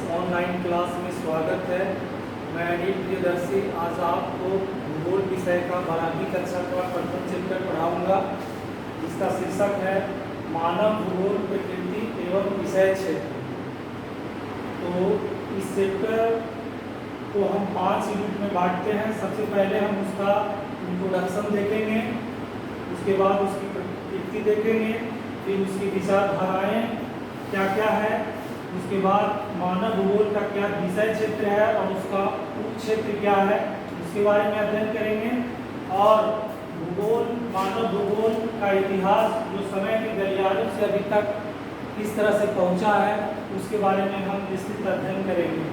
Online class में स्वागत है। मैं अनिल प्रियदर्शी आज आपको भूगोल विषय का 12वीं कक्षा का प्रथम चैप्टर पढ़ाऊंगा। इसका शीर्षक है मानव भूगोल प्रकृति एवं विषय क्षेत्र। तो इस चैप्टर को हम 5 यूनिट में बांटते हैं। सबसे पहले हम उसका इंट्रोडक्शन देखेंगे, उसके बाद उसकी प्रकृति देखेंगे, फिर उसकी विचारधाराएँ क्या क्या है, उसके बाद मानव भूगोल का क्या विषय क्षेत्र है और उसका उप क्षेत्र क्या है उसके बारे में अध्ययन करेंगे। और भूगोल, मानव भूगोल का इतिहास जो समय के गलियारों से अभी तक किस तरह से पहुंचा है उसके बारे में हम विस्तृत अध्ययन करेंगे।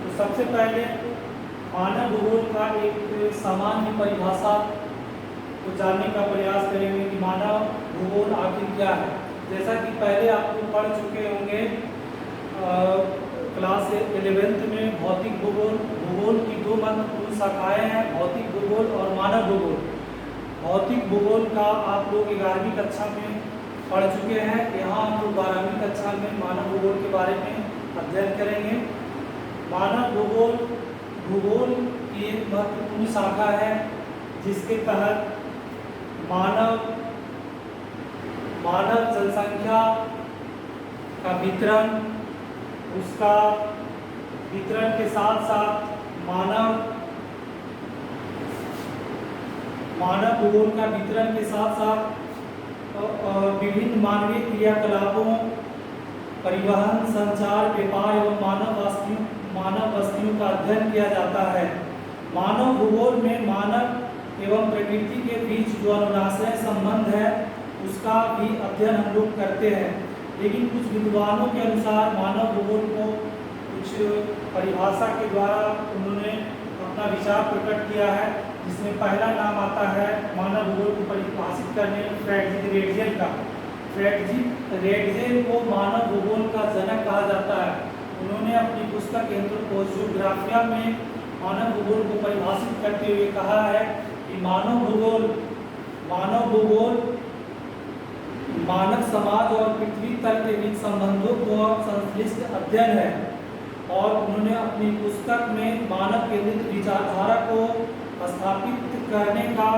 तो सबसे पहले मानव भूगोल का एक सामान्य परिभाषा को जानने का प्रयास करेंगे कि मानव भूगोल आखिर क्या है। जैसा कि पहले आप लोग पढ़ चुके होंगे क्लास 11th में भौतिक भूगोल। भूगोल की दो महत्वपूर्ण शाखाएं हैं, भौतिक भूगोल और मानव भूगोल। भौतिक भूगोल का आप लोग 11वीं कक्षा में पढ़ चुके हैं। यहाँ हम लोग 12वीं कक्षा में मानव भूगोल के बारे में अध्ययन करेंगे। मानव भूगोल भूगोल की एक महत्वपूर्ण शाखा है जिसके तहत मानव जनसंख्या का वितरण, उसका वितरण के साथ साथ मानव भूगोल का वितरण के साथ साथ विभिन्न मानवीय क्रियाकलापों, परिवहन, संचार, व्यापार एवं मानव वस्तुओं का अध्ययन किया जाता है। मानव भूगोल में मानव एवं प्रकृति के बीच जो अनुनाशय संबंध है उसका भी अध्ययन हम लोग करते हैं। लेकिन कुछ विद्वानों के अनुसार मानव भूगोल को कुछ परिभाषा के द्वारा उन्होंने अपना विचार प्रकट किया है, जिसमें पहला नाम आता है मानव भूगोल को परिभाषित करने फ्रेडरिक रेटजेल का। फ्रेडरिक रेटजेल को मानव भूगोल का जनक कहा जाता है। उन्होंने अपनी पुस्तक एंथ्रोपोजियोग्राफिया में मानव भूगोल को परिभाषित करते हुए कहा है कि मानव भूगोल मानव समाज और पृथ्वी तल के बीच संबंधों को संश्लिष्ट अध्ययन है। और उन्होंने अपनी पुस्तक में मानव केंद्रित विचारधारा को स्थापित करने का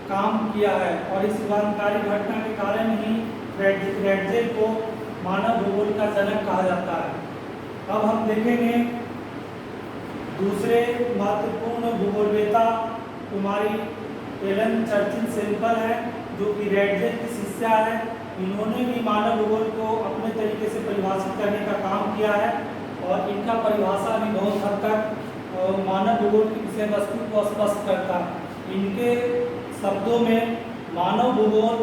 काम किया है और इस क्रांतिकारी घटना के कारण ही फ्रेडरिक रेटजेल को मानव भूगोल का जनक कहा जाता है। अब हम देखेंगे दूसरे महत्वपूर्ण भूगोलवेत्ता कुमारी एलन चर्चिल सेम्पल है, जो कि रेटजेल की शिष्या है। इन्होंने भी मानव भूगोल को अपने तरीके से परिभाषित करने का काम किया है और इनका परिभाषा भी बहुत हद तक मानव भूगोल की विषय वस्तु को स्पष्ट करता है। इनके शब्दों में मानव भूगोल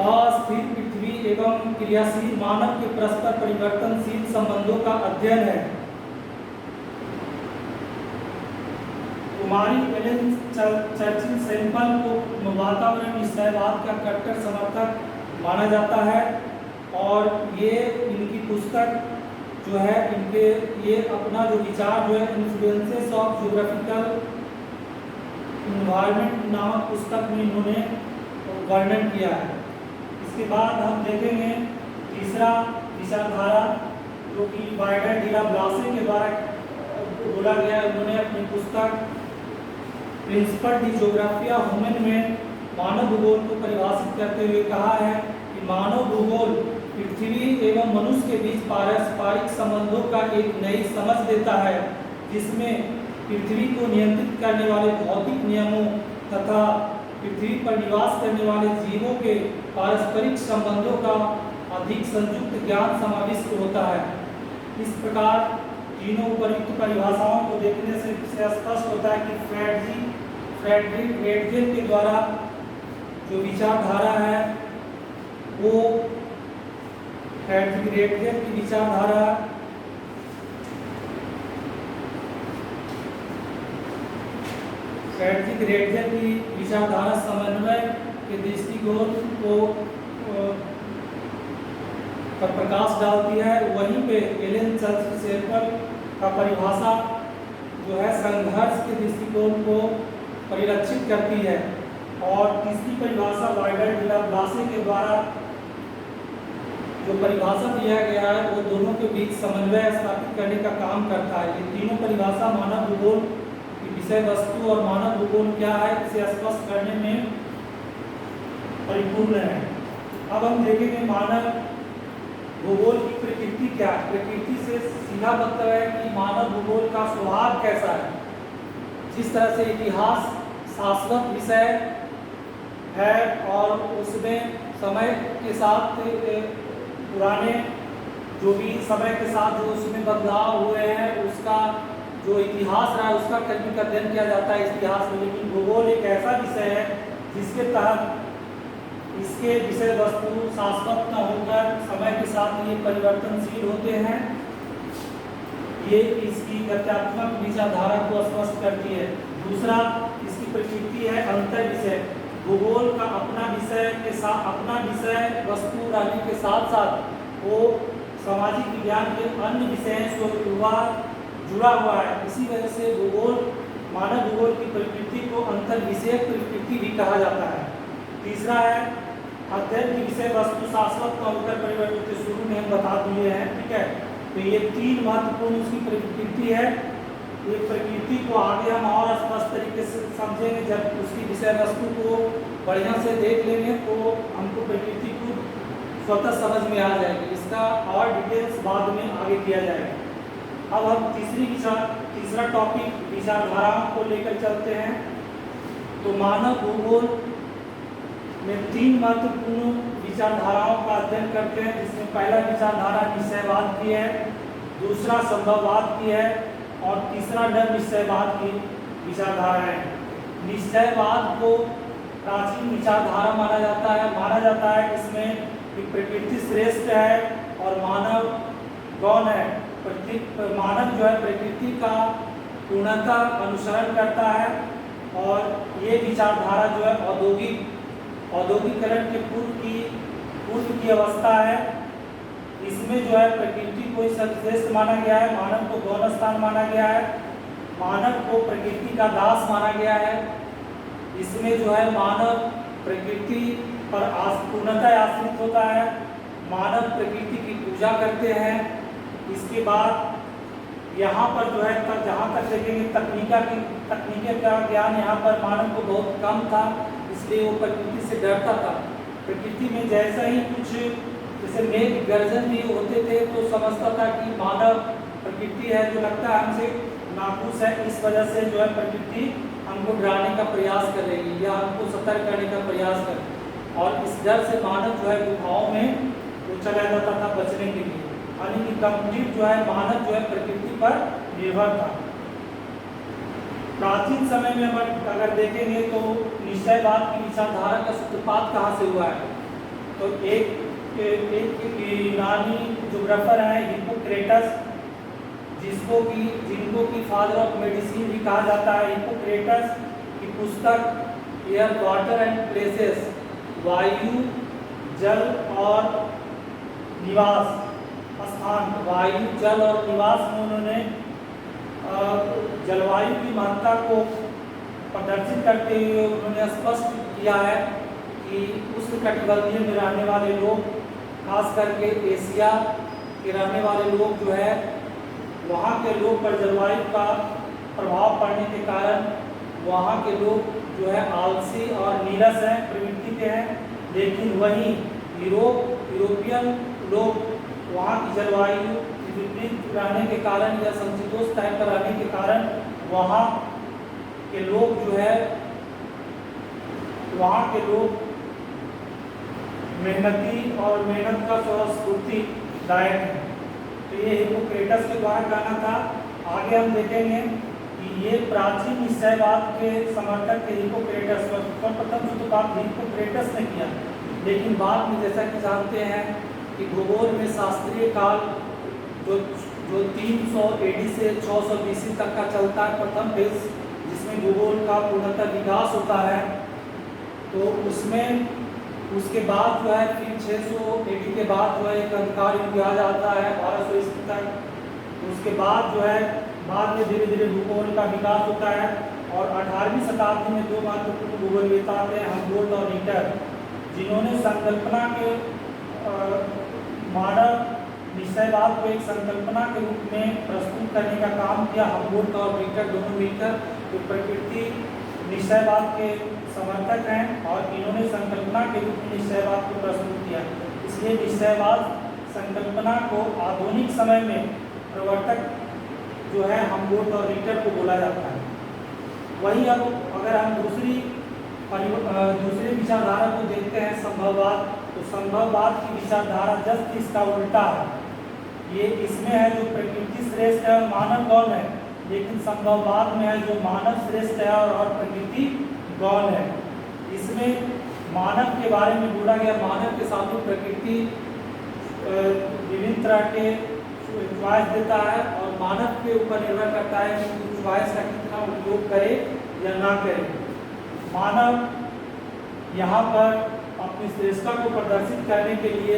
अस्थिर पृथ्वी एवं क्रियाशील मानव के परस्पर परिवर्तनशील संबंधों का अध्ययन है। कुमारी एलन चर्चिल सेम्पल को वातावरण निश्चयवाद का कट्टर समर्थक माना जाता है और ये इनकी पुस्तक जो है ये अपना जो विचार जो है इन्फ्लुएंसेस ऑफ ज्योग्राफिकल इन्वायरमेंट नामक पुस्तक में इन्होंने वर्णन किया है। इसके बाद हम देखेंगे तीसरा विचारधारा जो कि वाइडर डिला ब्लासे के द्वारा बोला गया है। उन्होंने अपनी पुस्तक प्रिंसिपल डी ज्योग्राफिया ह्यूमन में मानव भूगोल को परिभाषित करते हुए कहा है कि मानव भूगोल पृथ्वी एवं मनुष्य के बीच पारस्परिक संबंधों का एक नई समझ देता है, जिसमें पृथ्वी को नियंत्रित करने वाले भौतिक नियमों तथा पृथ्वी पर निवास करने वाले जीवों के पारस्परिक संबंधों का अधिक संयुक्त ज्ञान समाविष्ट होता है। इस प्रकार तीनों उपयुक्त परिभाषाओं को देखने से स्पष्ट होता है कि फ्रेडरिक रेटजेल के द्वारा जो विचारधारा है वो फ्रेडरिक रेटजेल की विचारधारा समन्वय के दृष्टिकोण को पर प्रकाश डालती है। वहीं पे एलन चर्चिल सेम्पल का परिभाषा जो है संघर्ष के दृष्टिकोण को परिलक्षित करती है। और तीसरी परिभाषा वाइडर डिला ब्लासे के द्वारा जो परिभाषा दिया गया है वो दोनों के बीच समन्वय स्थापित करने का काम करता है। ये तीनों परिभाषा मानव भूगोल की विषय वस्तु और मानव भूगोल क्या है इसे स्पष्ट करने में परिपूर्ण है। अब हम देखेंगे मानव भूगोल की प्रकृति क्या है। प्रकृति से सीधा मतलब है कि मानव भूगोल का स्वभाव कैसा है। जिस तरह से इतिहास शाश्वत विषय है और उसमें समय के साथ पुराने जो भी समय के साथ जो उसमें बदलाव हुए हैं उसका जो इतिहास रहा है उसका कर्मिक अध्ययन किया जाता है इतिहास में। लेकिन भूगोल एक ऐसा विषय है जिसके तहत इसके विषय वस्तु शाश्वत न होकर समय के साथ ये परिवर्तनशील होते हैं। ये इसकी तथ्यात्मक विचारधारा को स्पष्ट करती है। दूसरा इसकी प्रकृति है अंतर विषय। भूगोल का अपना विषय के साथ अपना विषय वस्तु रहने के साथ साथ वो सामाजिक विज्ञान के अन्य विषयों से जुड़ा हुआ है। इसी वजह से भूगोल मानव भूगोल की प्रकृति को अंतर विषयक प्रकृति भी कहा जाता है। तीसरा है अध्ययन की विषय वस्तु शाश्वत न होकर परिवर्तित। शुरू में हम बता दिए हैं, ठीक है। तो ये तीन महत्वपूर्ण उसकी प्रकृति है। ये प्रकृति को आगे हम और स्पष्ट तरीके से समझेंगे जब उसकी विषय वस्तु को बढ़िया से देख लेंगे तो हमको प्रकृति को स्वतः समझ में आ जाएगी। इसका और डिटेल्स बाद में आगे किया जाएगा। अब हम तीसरा टॉपिक विचारधाराओं को लेकर चलते हैं। तो मानव भूगोल में तीन महत्वपूर्ण विचारधाराओं का अध्ययन करते हैं, जिसमें पहला विचारधारा निश्चयवाद की है, दूसरा संभववाद की है और तीसरा निश्चयवाद की विचारधारा है। निश्चयवाद को प्राचीन विचारधारा माना जाता है। इसमें प्रकृति श्रेष्ठ है और मानव गौण है। मानव जो है प्रकृति का पूर्णतः अनुसरण करता है और ये विचारधारा जो है औद्योगिकरण के पूर्व की अवस्था है। इसमें जो है प्रकृति को सर्वश्रेष्ठ माना गया है, मानव को गौण स्थान माना गया है, मानव को प्रकृति का दास माना गया है। इसमें जो है मानव प्रकृति पर पूर्णतः आश्रित होता है, मानव प्रकृति की पूजा करते हैं। इसके बाद यहाँ पर जो है जहाँ तक देखेंगे तकनीकी का ज्ञान यहाँ पर मानव को बहुत कम था, इसलिए वो प्रकृति से डरता था। प्रकृति में जैसा ही कुछ जैसे मेघ गर्जन भी होते थे तो समझता था कि मानव प्रकृति है जो लगता है हमसे नाखुश है, इस वजह से जो है प्रकृति हमको डराने का प्रयास कर रही है या हमको सतर्क करने का प्रयास कर रही है। और इस डर से मानव जो है गुफाओं में वो चला जाता था बचने के लिए। यानी कि कंप्लीट जो है मानव जो है प्रकृति पर निर्भर था। प्राचीन समय में अगर देखेंगे तो निश्चयवाद की विचारधारा का सूत्रपात कहाँ से हुआ है। तो एक यूनानी ज्योग्राफर है हिप्पोक्रेटस, जिनको की फादर ऑफ मेडिसिन भी कहा जाता है। हिप्पोक्रेटस की पुस्तक एयर वाटर एंड प्लेसेस, वायु जल और निवास स्थान, वायु जल और निवास में उन्होंने जलवायु की महत्ता को प्रदर्शित करते हुए उन्होंने स्पष्ट किया है कि उष्णकटिबंधीय में रहने वाले लोग, खास करके एशिया के रहने वाले लोग जो है वहाँ के लोग पर जलवायु का प्रभाव पड़ने के कारण वहाँ के लोग जो है आलसी और नीरस हैं, प्रवृत्ति के हैं। लेकिन वहीं यूरोपियन लोग वहाँ की जलवायु विपरीत रहने के कारण या समशीतोष्ण टाइप पर रहने के कारण वहाँ के लोग जो है वहाँ के लोग मेहनती और मेहनत का स्फूर्तिदायक है। तो ये हिप्पोक्रेटस के द्वारा कहना था। आगे हम देखेंगे कि ये प्राचीन निश्चयवाद के समर्थक थे हिप्पोक्रेटस। सर्वप्रथम सूत्रपात हिप्पोक्रेटस ने किया, लेकिन बाद में जैसा कि जानते हैं कि भूगोल में शास्त्रीय काल जो 300 AD से 600 BC तक का चलता है, प्रथम फेज जिसमें भूगोल का पूर्णतः विकास होता है। तो उसमें उसके बाद जो है फिर 600 AD के बाद जो है एक अंधकार युग आ जाता है 1200 ईस्वी तक। उसके बाद जो है बाद में धीरे धीरे भूगोल का विकास होता है और 18वीं शताब्दी में दो महत्वपूर्ण भूगोलवेत्ता थे, हमबोल्ट और रीटर, जिन्होंने संकल्पना के मानव निश्चयवाद को एक संकल्पना के रूप में प्रस्तुत करने का काम किया। हम्बोल्ट और रिक्टर दोनों मिलकर जो प्रकृति निश्चयवाद के समर्थक हैं और इन्होंने संकल्पना के रूप में निश्चयवाद को प्रस्तुत किया। इसलिए निश्चयवाद संकल्पना को आधुनिक समय में प्रवर्तक जो है हम्बोल्ट और रिक्टर को बोला जाता है। वही अब अगर हम दूसरी विचारधारा को देखते हैं संभववाद, तो संभववाद की विचारधारा जस्ट इसका उल्टा है। ये इसमें है जो प्रकृति श्रेष्ठ है और मानव गौण है, लेकिन संभववाद में है जो मानव श्रेष्ठ है और प्रकृति गौण है। इसमें मानव के बारे में बोला गया, मानव के सामने प्रकृति विभिन्न तरह के च्वाइस देता है और मानव के ऊपर निर्भर करता है कि उस च्वाइस का कितना उपयोग करे या ना करे। मानव यहाँ पर अपनी श्रेष्ठता को प्रदर्शित करने के लिए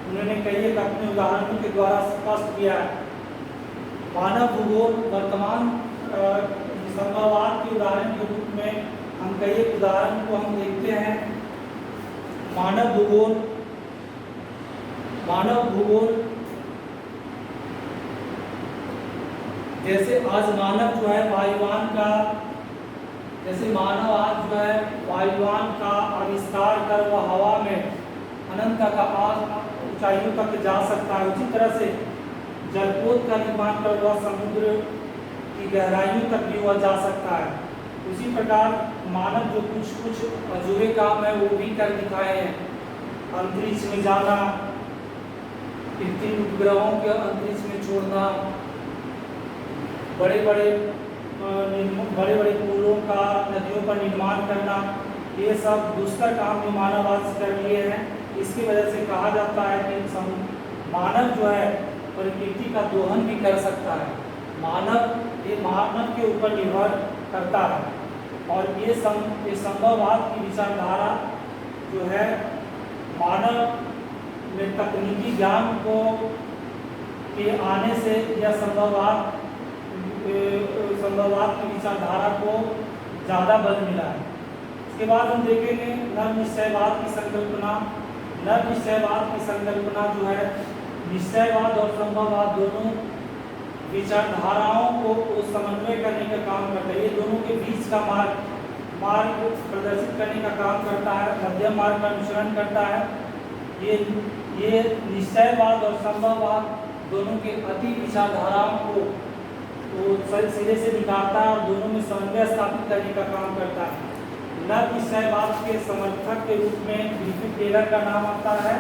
उन्होंने कई एक अपने उदाहरणों के द्वारा स्पष्ट किया है। मानव भूगोल वर्तमान संभववाद के उदाहरण के रूप में हम कई एक उदाहरण को हम देखते हैं। मानव भूगोल जैसे आज मानव जो है वायुयान का, जैसे मानव आज जो है वायुयान का आविष्कार कर वह हवा में अनंत का ऊंचाइयों तक जा सकता है। उसी तरह से जलपोत का निर्माण कर वह समुद्र की गहराइयों तक भी वह जा सकता है। उसी प्रकार मानव जो कुछ अजूबे काम है वो भी कर दिखाए हैं। अंतरिक्ष में जाना, कृत्रिम उपग्रहों के अंतरिक्ष में छोड़ना, बड़े बड़े पुलों का नदियों पर निर्माण करना, ये सब दुष्कर काम भी मानव आज कर लिए हैं। इसकी वजह से कहा जाता है कि मानव जो है प्रकृति का दोहन भी कर सकता है। ये मानव के ऊपर निर्भर करता है। और ये संभववाद की विचारधारा जो है मानव में तकनीकी ज्ञान को के आने से या संभववाद की विचारधारा को ज़्यादा बल मिला है। इसके बाद हम देखेंगे नव निश्चयवाद की संकल्पना। नव निश्चयवाद की संकल्पना जो है निश्चयवाद और संभववाद दोनों विचारधाराओं को समन्वय करने का काम करता है। ये दोनों के बीच का मार्ग प्रदर्शित करने का काम करता है, मध्यम मार्ग का अनुसरण करता है। ये निश्चयवाद और संभववाद दोनों के अति विचारधाराओं को सिरे से निकालता है और दोनों में समन्वय स्थापित करने का काम करता है। नव निश्चयवाद के समर्थक के रूप में ग्रिफिथ टेलर का नाम आता है।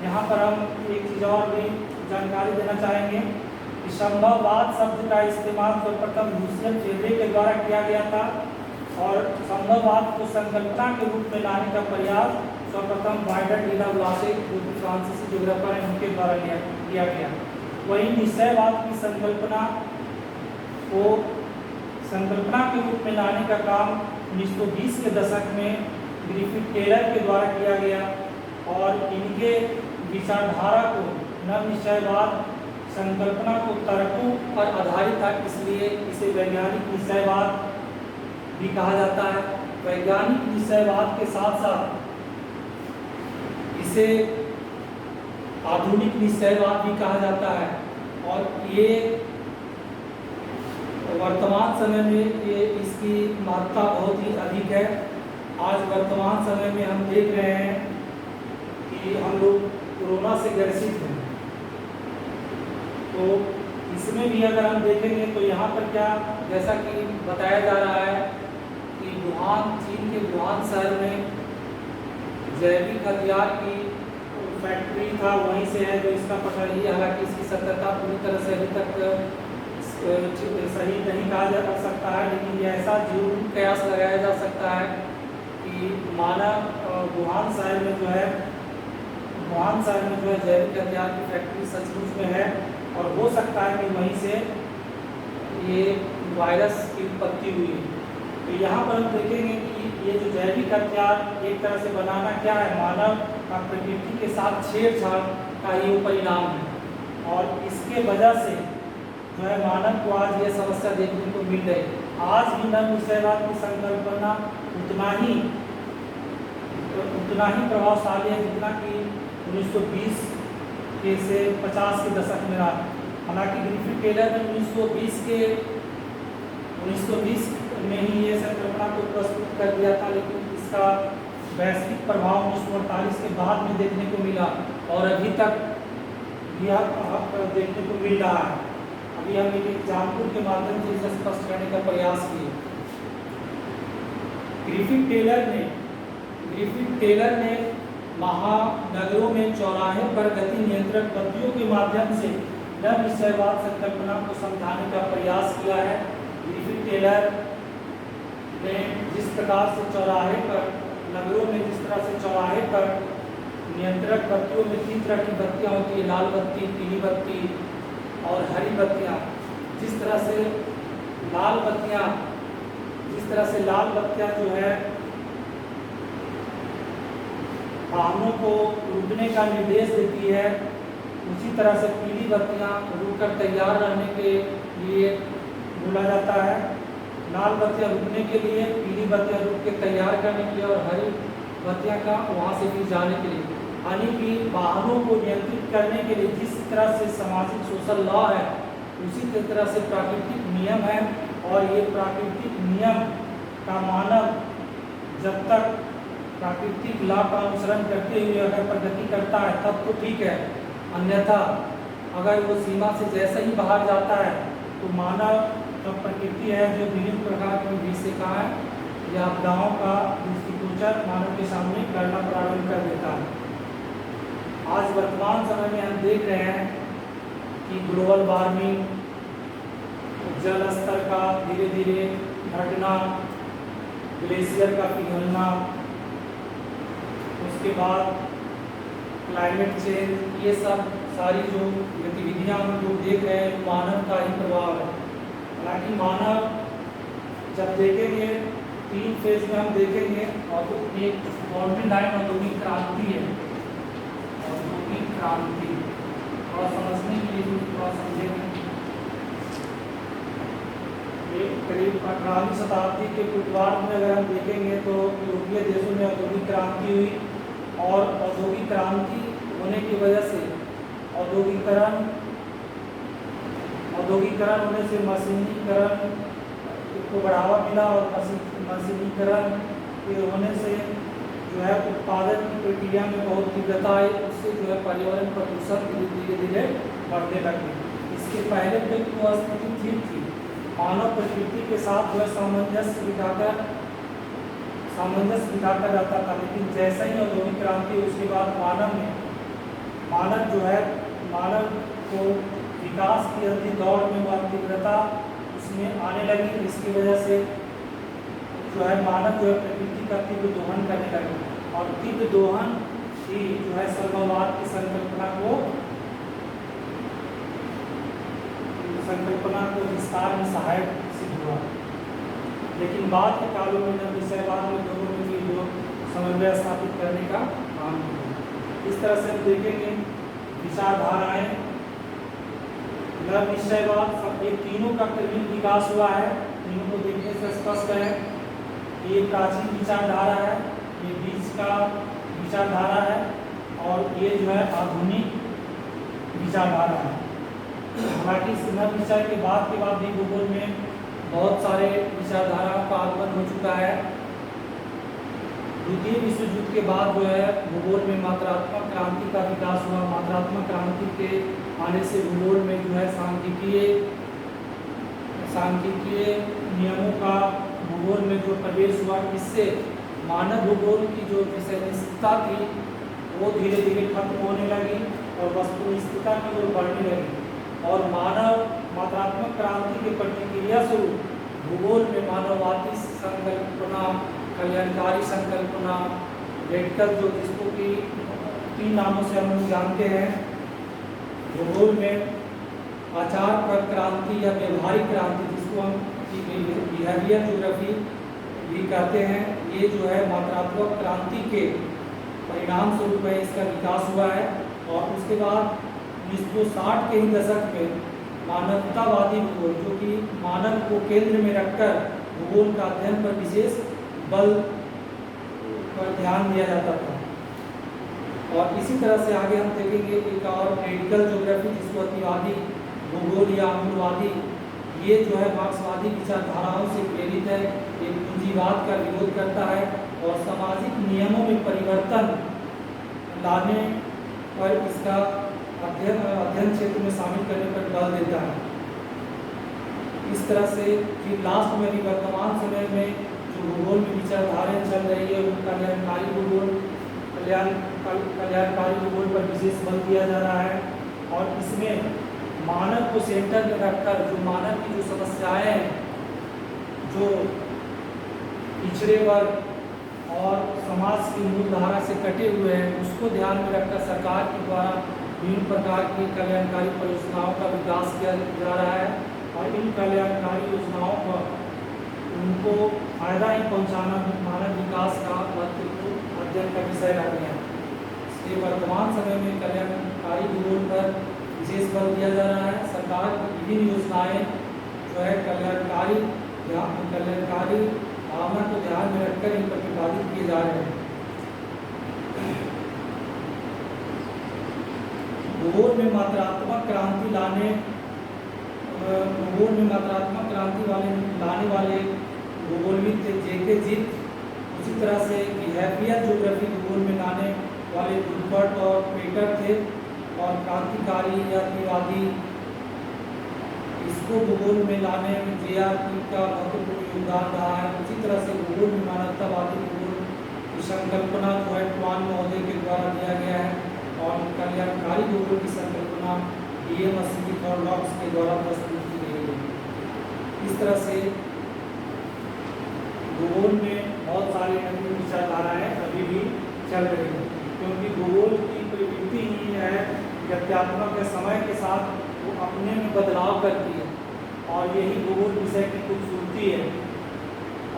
यहाँ पर हम एक चीज़ और भी जानकारी देना चाहेंगे कि संभववाद शब्द का इस्तेमाल सर्वप्रथम लुसियन फेब्रे के द्वारा किया गया था और संभववाद को संकल्पना के रूप में लाने का प्रयास सर्वप्रथम वाइडर डीला ब्लासे जो फ्रांसीसी ज्योग्राफर हैं उनके द्वारा किया गया। वही निश्चयवाद की संकल्पना के रूप में लाने का काम 1920 के दशक में ग्रिफिथ टेलर के द्वारा किया गया और इनके विचारधारा को नव निश्चयवाद संकल्पना को तर्कों पर आधारित था, इसलिए इसे वैज्ञानिक निश्चयवाद भी कहा जाता है। वैज्ञानिक निश्चयवाद के साथ साथ इसे आधुनिक निश्चयवाद भी कहा जाता है और ये वर्तमान समय में इसकी महत्ता बहुत ही अधिक है। आज वर्तमान समय में हम देख रहे हैं कि हम लोग कोरोना से ग्रसित हैं, तो इसमें भी अगर हम देखेंगे तो यहाँ पर क्या, जैसा कि बताया जा रहा है कि चीन के वुहान शहर में जैविक हथियार की फैक्ट्री था, वहीं से है जो इसका पता ही। हालांकि इसकी सत्यता पूरी तरह से अभी तक सही नहीं कहा जा सकता है, लेकिन ये ऐसा जरूर कयास लगाया जा सकता है कि मानव वुहान शहर में जो है जैविक हथियार की फैक्ट्री सचमुच में है और हो सकता है कि वहीं से ये वायरस की उत्पत्ति हुई। तो यहाँ पर हम देखेंगे कि ये जो जैविक हथियार एक तरह से बनाना क्या है, मानव का प्रकृति के साथ छेड़छाड़ का ये परिणाम है और इसके वजह से जो है मानव को आज ये समस्या देखने को मिल रही। आज भी नव निश्चयवाद की संकल्पना उतना ही प्रभावशाली है जितना कि 1920 के से 50 के दशक में रहा। हालांकि ग्रिफिथ टेलर ने 1920 में ही ये संकल्पना को प्रस्तुत कर दिया था, लेकिन इसका वैश्विक प्रभाव 1948 के बाद में देखने को मिला और अभी तक यह देखने को मिल रहा है। अभी हम एक एग्जाम्पल के माध्यम से इसे स्पष्ट करने का प्रयास किए। ग्रिफिथ टेलर ने महानगरों में चौराहे पर गति नियंत्रण बत्तियों के माध्यम से नव निश्चयवाद संकल्पना को समझाने का प्रयास किया है। ग्रिफिथ टेलर ने जिस प्रकार से चौराहे पर नगरों में जिस तरह से चौराहे पर नियंत्रक बत्तियों में 3 तरह की बत्तियाँ होती है, लाल बत्ती, पीली बत्ती और हरी बत्तियाँ। जिस तरह से लाल बत्तियाँ जो है वाहनों को रुकने का निर्देश देती है, उसी तरह से पीली बत्तियाँ रुककर तैयार रहने के लिए बोला जाता है। लाल बत्तियाँ रुकने के लिए, पीली बत्तियाँ रुक के तैयार करने के लिए और हरी बत्तियाँ का वहाँ से भी जाने के लिए। यानी कि वाहनों को नियंत्रित करने के लिए जिस तरह से सामाजिक सोशल लॉ है, उसी तरह से प्राकृतिक नियम है। और ये प्राकृतिक नियम का मानव जब तक प्राकृतिक लॉ का अनुसरण करते हुए अगर प्रगति करता है तब तो ठीक है, अन्यथा अगर वो सीमा से जैसे ही बाहर जाता है तो मानव तो प्रकृति है जो विभिन्न प्रकार की विषयिकाएं है या आपदाओं का दृष्टिगोचर मानव के सामने करना प्रारंभ कर देता है। आज वर्तमान समय में हम देख रहे हैं कि ग्लोबल वार्मिंग, जल स्तर का धीरे धीरे घटना, ग्लेशियर का पिघलना, उसके बाद क्लाइमेट चेंज, ये सब सारी जो गतिविधियां हम लोग देख रहे हैं मानव का ही प्रभाव है। हालांकि मानव जब देखेंगे 3 फेज में हम देखेंगे, और एक बाउंड्री लाइन औद्योगिक क्रांति है। औद्योगिक क्रांति और समझने के लिए थोड़ा समझेंगे। करीब 18वीं शताब्दी के पूर्वार्ध में अगर हम देखेंगे तो यूरोपीय देशों में औद्योगिक क्रांति हुई और औद्योगिक क्रांति होने की वजह से औद्योगिकरण होने से मशीनीकरण को बढ़ावा मिला और मशीनीकरण के होने से जो है उत्पादन की प्रक्रिया में बहुत तीव्रता आई। उससे जो है पर्यावरण प्रदूषण धीरे धीरे बढ़ने लगे। इसके पहले तक तो स्थिति ठीक थी, मानव प्रकृति के साथ जो है सामंजस्य बिठाकर रहता था। लेकिन जैसे ही औद्योगिक क्रांति उसके बाद मानव को विकास की अंतिम दौर में वह तीव्रता उसमें आने लगी। इसकी वजह से जो है मानव जो है प्रकृति का तीव्र दोहन करने लगे और तीव्र दोहन ही जो है सर्ववाद की संकल्पना को विस्तार में सहायक सिद्ध हुआ। लेकिन बाद के कालों में नव विषयवाद में दोनों में जो समन्वय स्थापित करने का काम किया। इस तरह से हम देखेंगे विचारधाराएं, नव निश्चयवाद, ये तीनों का क्रमिक विकास हुआ है। तीनों को देखने से स्पष्ट है कि ये प्राचीन विचारधारा है, ये बीच का विचारधारा है और ये जो है आधुनिक विचारधारा है। हालांकि इस नव विचार के बाद भी भूगोल में बहुत सारे विचारधाराओं का आगमन हो चुका है। द्वितीय विश्व युद्ध के बाद जो है भूगोल में मात्रात्मक क्रांति का विकास हुआ। मात्रात्मक क्रांति के आने से भूगोल में जो है सांख्यिकीय नियमों का भूगोल में जो प्रवेश हुआ, इससे मानव भूगोल की जो विषयनिष्ठता थी वो धीरे धीरे खत्म होने लगी और वस्तुनिष्ठता की ओर बढ़ने लगी। और मानव मात्रात्मक क्रांति के प्रतिक्रिया स्वरूप भूगोल में मानववादी संकल्पना, कल्याणकारी संकल्पना, रेडिकल जो जिसको कि 3 नामों से हम लोग जानते हैं, भूगोल में आचार पर क्रांति या व्यवहारिक क्रांति जिसको हम बिहेवियर ज्योग्राफी भी कहते हैं, ये जो है मात्रात्मक क्रांति के परिणाम स्वरूप है इसका विकास हुआ है। और उसके बाद 1960 के ही दशक में मानवतावादी भूगोल, जो कि मानव को केंद्र में रखकर भूगोल का अध्ययन पर विशेष बल पर ध्यान दिया जाता था। और इसी तरह से आगे हम देखेंगे एक और पॉलिटिकल ज्योग्राफी जिसको अतिवादी भूगोल या मूलवादी, ये जो है मार्क्सवादी विचारधाराओं से प्रेरित है, ये पूंजीवाद का विरोध करता है और सामाजिक नियमों में परिवर्तन लाने पर इसका अध्ययन क्षेत्र में शामिल करने पर बल देता है। इस तरह से फिर लास्ट में भी वर्तमान समय में जो भूगोल में विचारधाराएं चल रही है उनका कल्याणकारी भूगोल कल्याणकारी भूगोल पर विशेष बल दिया जा रहा है और इसमें मानव को सेंटर में रखकर जो मानव की जो समस्याएं हैं, जो पिछड़े वर्ग और समाज की मूल धारा से कटे हुए हैं, उसको ध्यान में रखकर सरकार के द्वारा विभिन्न प्रकार की कल्याणकारी परियोजनाओं का विकास किया जा रहा है और इन कल्याणकारी योजनाओं पर उनको फायदा ही पहुंचाना मानव विकास का महत्वपूर्ण अध्ययन का विषय रह गया। इसलिए वर्तमान समय में कल्याणकारी भूगोल पर विशेष बल दिया जा रहा है। सरकार की विभिन्न योजनाएं जो है कल्याणकारी भावना को ध्यान में रखकर इन प्रतिपादित किए जा रहे हैं। भूगोल में मात्रात्मक क्रांति लाने वाले भूगोलविद थे जे.के. जित। उसी तरह से बिहेवियर ज्योग्राफी भूगोल में लाने वाले वुडवर्ड और पेटर थे और क्रांतिकारी या अतिवादी इसको भूगोल में लाने में जे.आर.पी. का महत्वपूर्ण योगदान रहा है। उसी तरह से भूगोल में मानवतावादी भूगोल की संकल्पना जो है ट्वान महोदय के द्वारा दिया गया है और कल्याणकारी भूगोल की संकल्पना डी.एम. स्मिथ और नॉक्स के द्वारा प्रस्तुत की गई है। इस तरह से भूगोल में बहुत सारी नवीन विचारधाराएं अभी भी चल रही हैं, क्योंकि भूगोल की प्रवृत्ति ही है गत्यात्मक के समय के साथ वो अपने में बदलाव करती है और यही भूगोल विषय की खूबसूरती है।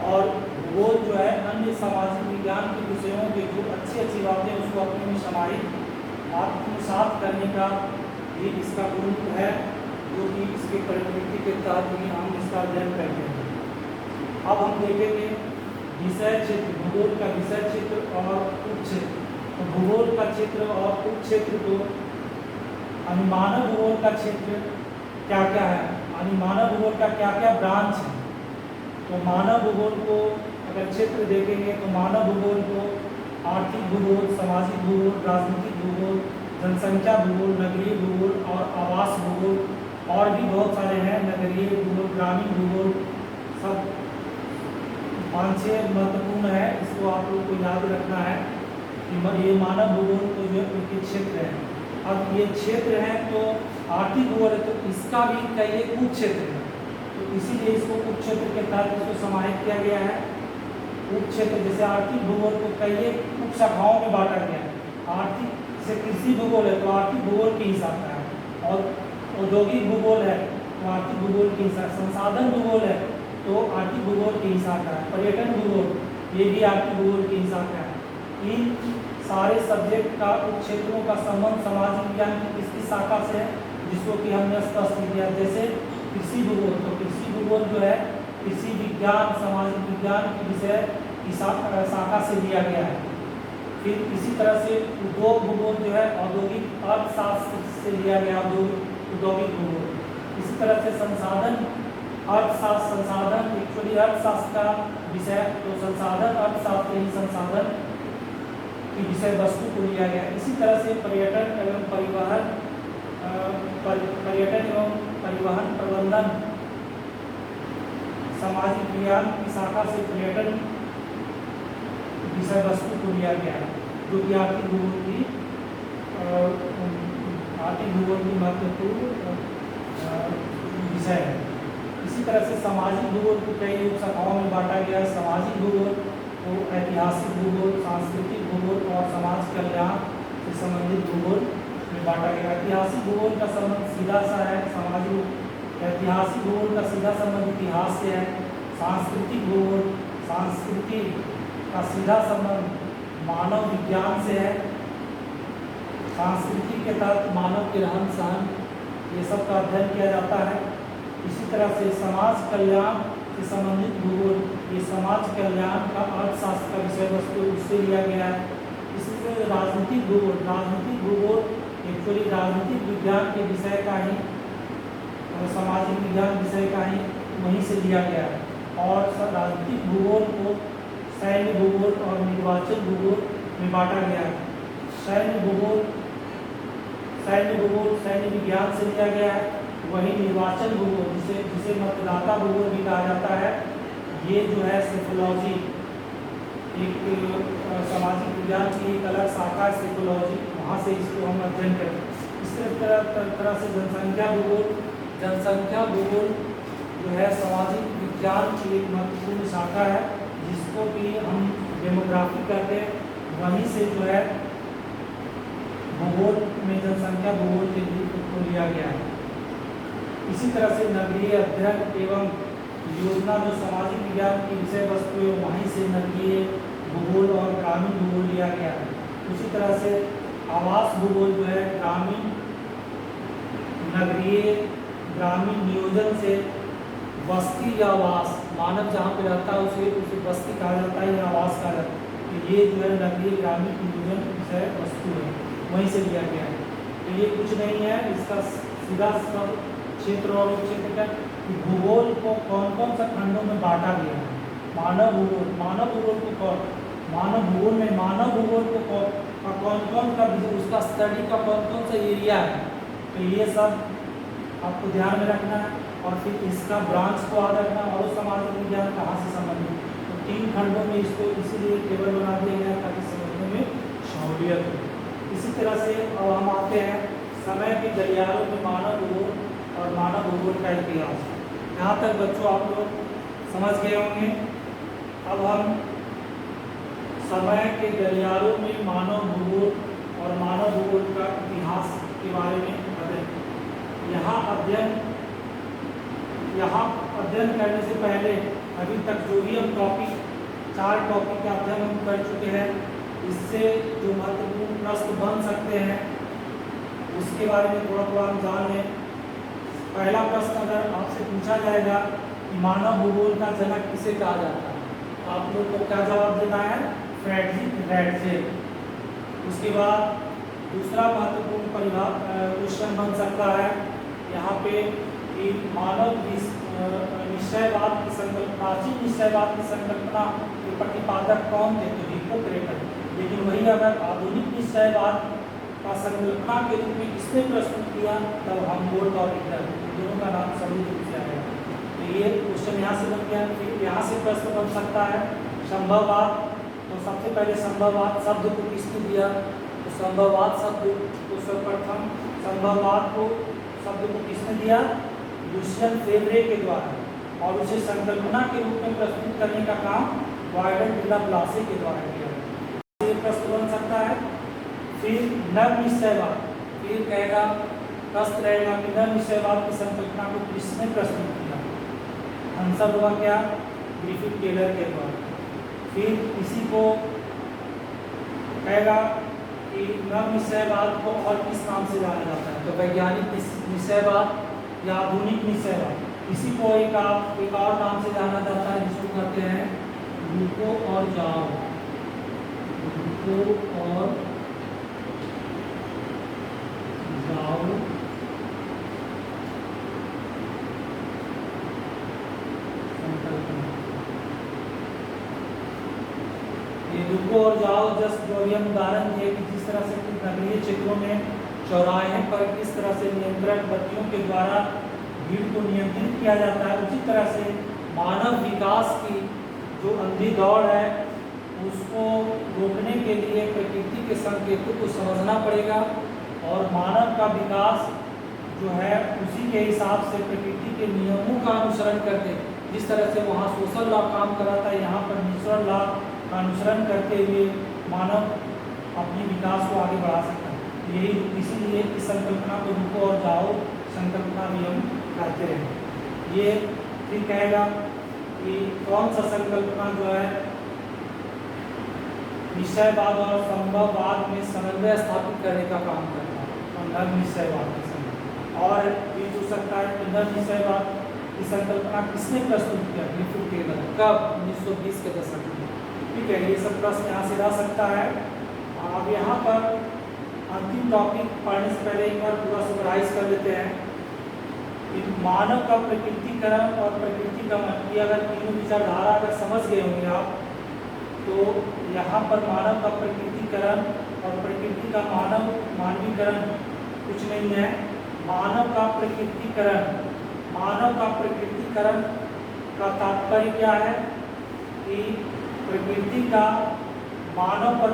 और भूगोल जो है अन्य सामाजिक विज्ञान के विषयों की जो अच्छी बातें उसको अपने में समाहित आत्मसात करने का भी इसका गुण है, जो कि इसके प्रवृत्ति के तहत ही हम इसका अध्ययन करते हैं। अब हम देखेंगे विषय क्षेत्र, भूगोल का विषय क्षेत्र और उपक्षेत्र। तो भूगोल का क्षेत्र और उपक्षेत्र को अनुमानव भूगोल का क्षेत्र क्या क्या है, अनुमानव भूगोल का क्या क्या ब्रांच है। तो मानव भूगोल को अगर क्षेत्र देखेंगे तो मानव भूगोल को आर्थिक भूगोल, सामाजिक भूगोल, राजनीतिक भूगोल, जनसंख्या भूगोल, नगरीय भूगोल और आवास भूगोल और भी बहुत सारे हैं, नगरीय भूगोल, ग्रामीण भूगोल, सब 5-6 महत्वपूर्ण है। इसको आप लोगों को याद रखना है कि ये मानव भूगोल तो जो उनके क्षेत्र हैं। अब ये क्षेत्र है तो आर्थिक भूगोल है तो इसका भी कई उप क्षेत्र है, तो इसीलिए इसको उप क्षेत्र के तहत इसको समाहित किया गया है। उप क्षेत्र जैसे आर्थिक भूगोल को कई उप शाखाओं में बांटा गया है। आर्थिक से कृषि भूगोल है तो आर्थिक भूगोल के हिसाब का है, और औद्योगिक भूगोल है तो आर्थिक भूगोल के हिसाब, संसाधन भूगोल है तो आर्थिक भूगोल के हिसाब का है, पर्यटन भूगोल ये भी आर्थिक भूगोल के हिसाब का है। इन सारे सब्जेक्ट का उप क्षेत्रों का संबंध सामाजिक विज्ञान की किसकी शाखा से है, जिसको कि हमने स्पष्ट किया। जैसे कृषि भूगोल, तो कृषि भूगोल जो है कृषि विज्ञान, सामाजिक विज्ञान के विषय की शाखा से लिया गया है। फिर इसी तरह से उद्योग भूगोल जो है औद्योगिक अर्थशास्त्र से लिया गया, औद्योगिक भूगोल। इसी तरह से संसाधन अर्थशास्त्र, संसाधन एक्चुअली अर्थशास्त्र का विषय, तो संसाधन अर्थशास्त्र ही संसाधन की विषय वस्तु को लिया गया। इसी तरह से पर्यटन एवं परिवहन प्रबंधन, सामाजिक विज्ञान की शाखा से पर्यटन विषय वस्तु को लिया गया है, जो कि आर्थिक भूगोल की महत्वपूर्ण विषय है। इसी तरह से सामाजिक भूगोल को कई उप शाखाओं में बांटा गया है। सामाजिक भूगोल को ऐतिहासिक भूगोल, सांस्कृतिक भूगोल और समाज कल्याण से संबंधित भूगोल में बांटा गया। ऐतिहासिक भूगोल का संबंध सीधा सा है ऐतिहासिक भूगोल का सीधा संबंध इतिहास से है। सांस्कृतिक भूगोल, संस्कृति का सीधा संबंध मानव विज्ञान से है। संस्कृति के तहत मानव के रहन सहन ये सब का अध्ययन किया जाता है। इसी तरह से समाज कल्याण से संबंधित भूगोल, ये समाज कल्याण का अर्थशास्त्र का विषय वस्तु उससे लिया गया है। इसी तरह राजनीतिक भूगोल एक्चुअली राजनीतिक विज्ञान के विषय का ही और सामाजिक विज्ञान विषय का ही वहीं से लिया गया है। और राजनीतिक भूगोल को सैन्य भूगोल और निर्वाचन भूगोल में बांटा गया है। सैन्य भूगोल सैन्य विज्ञान से लिया गया है। वही निर्वाचन भूगोल जिसे मतदाता भूगोल भी कहा जाता है, ये जो है साइकोलॉजी, एक सामाजिक विज्ञान की एक अलग शाखा है साइकोलॉजी, वहाँ से इसको हम अध्ययन करें। इसी तरह से जनसंख्या भूगोल जो है सामाजिक विज्ञान की एक महत्वपूर्ण शाखा है, जिसको भी हम डेमोग्राफी कहते हैं। वहीं से जो है भूगोल में जनसंख्या भूगोल के लिए को लिया गया है। इसी तरह से नगरीय अध्ययन एवं योजना जो सामाजिक विज्ञान की विषय वस्तु है, वहीं से नगरीय भूगोल और ग्रामीण भूगोल लिया गया है। उसी तरह से आवास भूगोल जो है ग्रामीण नगरीय ग्रामीण नियोजन से बस्ती या आवास, मानव जहाँ पे रहता है उसे बस्ती कहा जाता है या आवास कहा जाता है। तो ये जो है नगरीय ग्रामीण नियोजन विषय वस्तु है, वहीं से लिया गया है। तो ये कुछ नहीं है, इसका सीधा सब क्षेत्र और उपक्षेत्र का भूगोल को कौन कौन सा खंडों में बांटा गया है। मानव भूगोल में मानव भूगोल को कौन कौन का उसका स्टडी का कौन कौन सा एरिया है, तो ये सब आपको ध्यान में रखना है। और फिर इसका ब्रांच को याद रखना और सामाजिक विज्ञान कहाँ से संबंधित। तो 3 खंडों में इसको इसीलिए टेबल बना दिया गया ताकि समझने में सहूलियत हो। इसी तरह से अब हम आते हैं समय के गलियारों में मानव भूगोल और मानव भूगोल का इतिहास। यहाँ तक बच्चों आप लोग समझ गए होंगे। अब हम समय के गलियारों में मानव भूगोल और मानव भूगोल का इतिहास के बारे में बताएं। यहाँ अध्ययन करने से पहले अभी तक जो भी हम टॉपिक 4 टॉपिक का अध्ययन हम कर चुके हैं, इससे जो महत्वपूर्ण प्रश्न बन सकते हैं उसके बारे में थोड़ा हम जान लें। पहला प्रश्न अगर आपसे पूछा जाएगा कि मानव भूगोल का जनक किसे कहा जाता है, तो आप लोग को क्या जवाब देना है? फ्रेडरिक रैटजे। उसके बाद दूसरा महत्वपूर्ण क्वेश्चन बन सकता है यहाँ पे कि मानव निश्चयवाद की संकल्पना, प्राचीन निश्चयवाद की संकल्पना के प्रतिपादक कौन थे? तो हिप्पोक्रेटस। लेकिन वही अगर आधुनिक निश्चयवाद का संकल्पना के रूप में किसने प्रस्तुत किया, तब हमबोल्ट और हिटलर, दोनों का नाम सभी रूप से आएगा। तो ये क्वेश्चन यहाँ से बन गया। फिर यहाँ से प्रश्न बन सकता है संभववाद। तो सबसे पहले संभववाद शब्द को किसने दिया? तो संभववाद शब्द को सर्वप्रथम संभववाद को शब्द को किसने दिया? लुसियन फेब्रे के द्वारा, और उसे संकल्पना के रूप में प्रस्तुत करने का काम वायरन डी लाप्लासे के द्वारा किया। ये प्रश्न बन सकता है। फिर नव निश्चयवाद, फिर कहेगा प्रश्न रहेगा कि नव निश्चयवाद की संकल्पना को किसने प्रस्तुत किया? आंसर हुआ क्या? ग्रिफिथ टेलर के द्वारा। फिर इसी को कहेगा कि नव निश्चयवाद को और किस नाम से जाना जाता है? तो वैज्ञानिक निश्चयवाद या आधुनिक निश्चयवाद। इसी को एक और नाम से जाना जाता है जिसको कहते हैं रूको और जाओ। रूको और जाओ संकल्पना। ये रुको और जाओ जस्ट जो अभी हम उदाहरण दिए कि जिस तरह से नगरीय क्षेत्रों में चौराहे पर किस तरह से नियंत्रण बत्तियों के द्वारा भीड़ को नियंत्रित किया जाता है, उसी तरह से मानव विकास की जो अंधी दौड़ है उसको रोकने के लिए प्रकृति के संकेतों को समझना पड़ेगा। और मानव का विकास जो है उसी के हिसाब से प्रकृति के नियमों का अनुसरण करके, जिस तरह से वहाँ सोशल लॉ काम कर रहा था, यहाँ पर नेचुरल लॉ का अनुसरण करते हुए मानव अपनी विकास को आगे बढ़ा सकता है। यही इसीलिए इस संकल्पना को रुको और जाओ संकल्पना भी हम कहते हैं। ये फिर कहेगा कि कौन सा संकल्पना जो है निश्चयवाद और संभववाद में समन्वय स्थापित करने का काम करता है, और नव निश्चयवाद के समय। और ये हो सकता है कि नव निश्चयवाद की संकल्पना किसने प्रस्तुत किया? Griffith Taylor. कब? 1920 के दशक में। ठीक है, ये सब प्रश्न यहाँ से रह सकता है। अब यहाँ पर अंतिम टॉपिक पढ़ने से पहले एक बार पूरा समराइज कर लेते हैं कि मानव का प्रकृतिकरण और प्रकृति का मन, की अगर तीनों विचारधारा अगर समझ गए होंगे आप, तो यहाँ पर मानव का प्रकृतिकरण और प्रकृति का मानवीकरण कुछ नहीं है। मानव का प्रकृतिकरण का तात्पर्य क्या है कि प्रकृति का मानव पर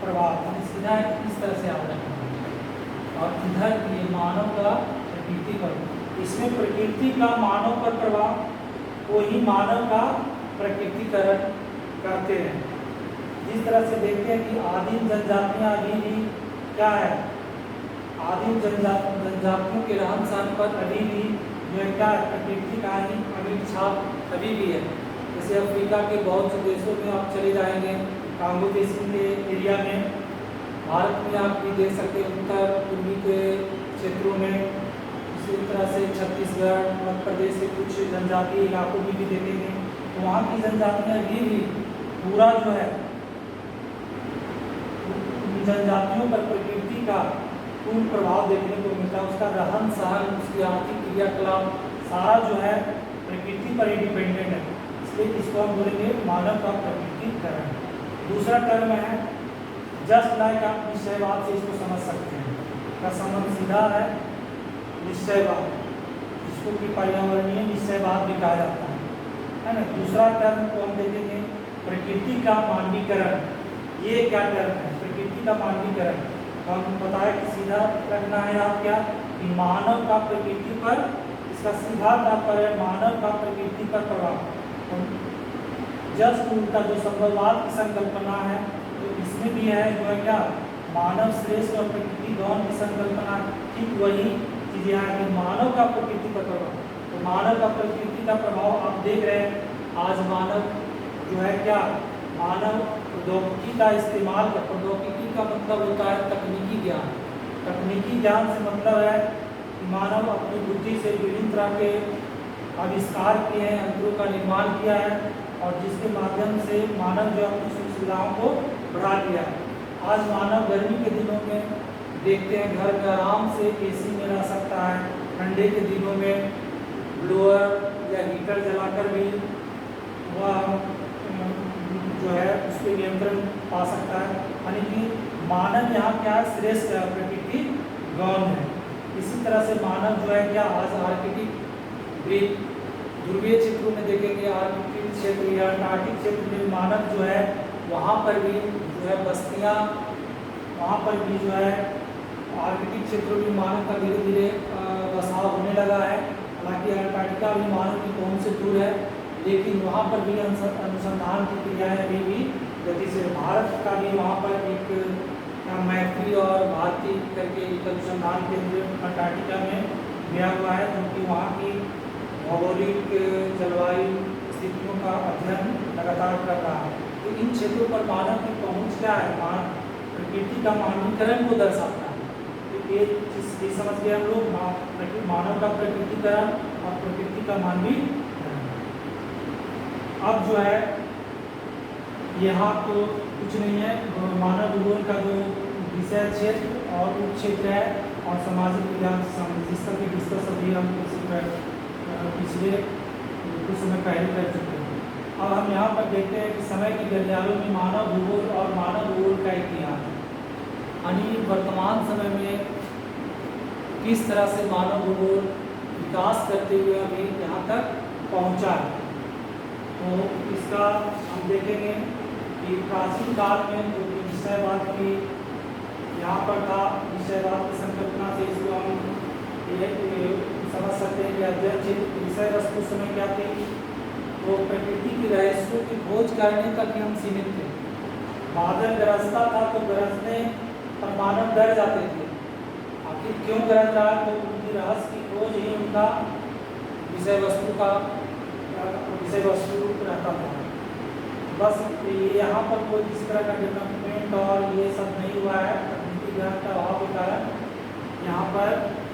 प्रभाव, हम सीधा इस तरह से याद रखेंगे और इधर ये मानव का प्रकृति पर, इसमें प्रकृति का मानव पर प्रभाव को ही मानव का प्रकृतिकरण करते हैं। जिस तरह से देखते हैं कि आदिम जनजातियाँ अभी भी क्या है, आदिम जनजातियों के रहन सहन पर अभी भी जो है क्या है, प्रकृति का ही अमिट छाप अभी भी है। जैसे अफ्रीका के बहुत से देशों में आप चले जाएंगे, कांगो बेसिन के एरिया में, भारत में आप भी देख सकते हैं उत्तर पूर्वी के क्षेत्रों में, इसी तरह से छत्तीसगढ़ मध्य प्रदेश के कुछ जनजातीय इलाकों में भी देखेंगे, तो वहाँ की जनजातियाँ भी पूरा जो है जनजातियों पर प्रकृति का पूर्ण प्रभाव देखने को मिलता है। उसका रहन सहन, उसकी आर्थिक क्रियाकलाप सारा जो है प्रकृति पर ही डिपेंडेंट है। इसलिए इसको हम बोलेंगे मानव का प्रकृतिकरण। दूसरा टर्म है जस्ट लाइक, आप निश्चयवाद से इसको समझ सकते हैं, का संबंध सीधा है निश्चयवाद, जिसको कि पर्यावरणीय निश्चयवाद भी कहा जाता है ना। दूसरा टर्म को हम देखेंगे प्रकृति का मानवीकरण। ये क्या टर्म है, प्रकृति का मानवीकरण, तो हम बताया कि सीधा रखना है आप क्या कि मानव का प्रकृति पर, इसका सीधा तात्पर्य है मानव का प्रकृति पर प्रभाव। जस्ट उल्टा जो संभववाद की संकल्पना है, तो इसमें भी है जो है क्या, मानव श्रेष्ठ और प्रकृति गौण की संकल्पना, ठीक वही चीज़ यहाँ है कि मानव का प्रकृति पर प्रभाव। तो मानव का प्रकृति का प्रभाव आप देख रहे हैं, आज मानव जो है क्या, मानव प्रौद्योगिकी का इस्तेमाल कर, प्रौद्योगिकी का मतलब होता है तकनीकी ज्ञान। तकनीकी ज्ञान से मतलब है कि मानव अपनी बुद्धि से विभिन्न तरह के आविष्कार किए हैं, यंत्रों का निर्माण किया है, और जिसके माध्यम से मानव जो अपनी सुख सुविधाओं को बढ़ा दिया है। आज मानव गर्मी के दिनों में देखते हैं घर में आराम से एसी में रह सकता है, ठंडे के दिनों में ब्लोअर या हीटर जलाकर भी वह जो है उस पर नियंत्रण पा सकता है। यानी कि मानव यहाँ क्या है, श्रेष्ठ है, प्रकृति गौण है। इसी तरह से मानव जो है क्या, आज आर्कटिक ध्रुवीय क्षेत्रों में देखेंगे, आर्कटिक क्षेत्र या अंटार्कटिक क्षेत्र में मानव जो है वहाँ पर भी जो है बस्तियाँ, वहाँ पर भी जो है आर्कटिक क्षेत्रों में मानव का धीरे धीरे बसाव होने लगा है। हालांकि अंटार्कटिका भी मानव की पहुँच से दूर है, लेकिन वहाँ पर भी अनुसंधान की क्रियाएँ अभी भी गति से। भारत का भी वहाँ पर एक मैत्री और भारती करके एक अनुसंधान केंद्र अंटार्कटिका में गया हुआ है, क्योंकि वहाँ की भौगोलिक जलवायु स्थितियों का अध्ययन लगातार कर रहा है। तो इन क्षेत्रों पर मानव की पहुँच क्या है, प्रकृति का मानवीकरण को दर्शाता है। तो ये चीज़ समझ गए हम लोग, मानव का प्रकृतिकरण और प्रकृति का मानवीकरण। अब जो है यहाँ तो कुछ नहीं है, मानव भूगोल का जो विषय क्षेत्र और उप क्षेत्र है और सामाजिक विज्ञान जिसका की डिस्कस अभी हम पिछले कुछ समय पहले कर चुके हैं। अब हम यहाँ पर देखते हैं कि समय की गलियारों में मानव भूगोल और मानव भूगोल का इतिहास, यानी वर्तमान समय में किस तरह से मानव भूगोल विकास करते हुए अभी यहाँ तक पहुँचा है। तो इसका हम देखेंगे कि प्राचीन काल में जो निश्चयवाद की यहाँ पर था, निश्चयवाद की संकल्पना से इसको हम समझ सकते हैं कि अध्ययन विषय वस्तु समय क्या थी, तो प्रकृति की रहस्यों की खोज करने तक ही हम सीमित थे। बादल गरजता था तो गरजने पर मानव डर जाते थे, आखिर क्यों गरज रहा है, तो उनकी रहस्य की खोज ही उनका विषय वस्तु रहता था। बस यहाँ पर कोई किसी तरह का डेवलपमेंट और ये सब नहीं हुआ है, तकनीकी ज्ञान का अभाव के कारण यहाँ पर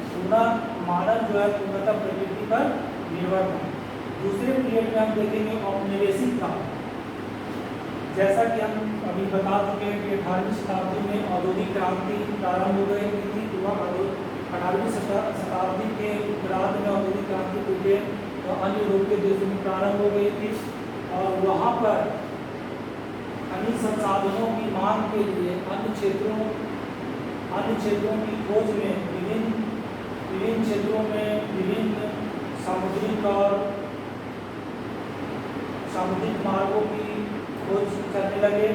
पूरा मानव जो है पूर्णतः प्रकृति पर निर्भर है। दूसरे पीरियड में हम देखेंगे औपनिवेशिक काल, जैसा कि हम अभी बता चुके हैं कि 18वीं शताब्दी में औद्योगिक क्रांति प्रारंभ हो गई थी। तो वह 18वीं शताब्दी के उत्तरार्ध में औद्योगिक क्रांति ब्रिटेन और अन्य यूरोपीय देशों में प्रारंभ हो गई थी और वहाँ पर अन्य संसाधनों की मांग के लिए अन्य क्षेत्रों की खोज में विभिन्न क्षेत्रों में विभिन्न सामुद्रिक मार्गों की खोज करने लगे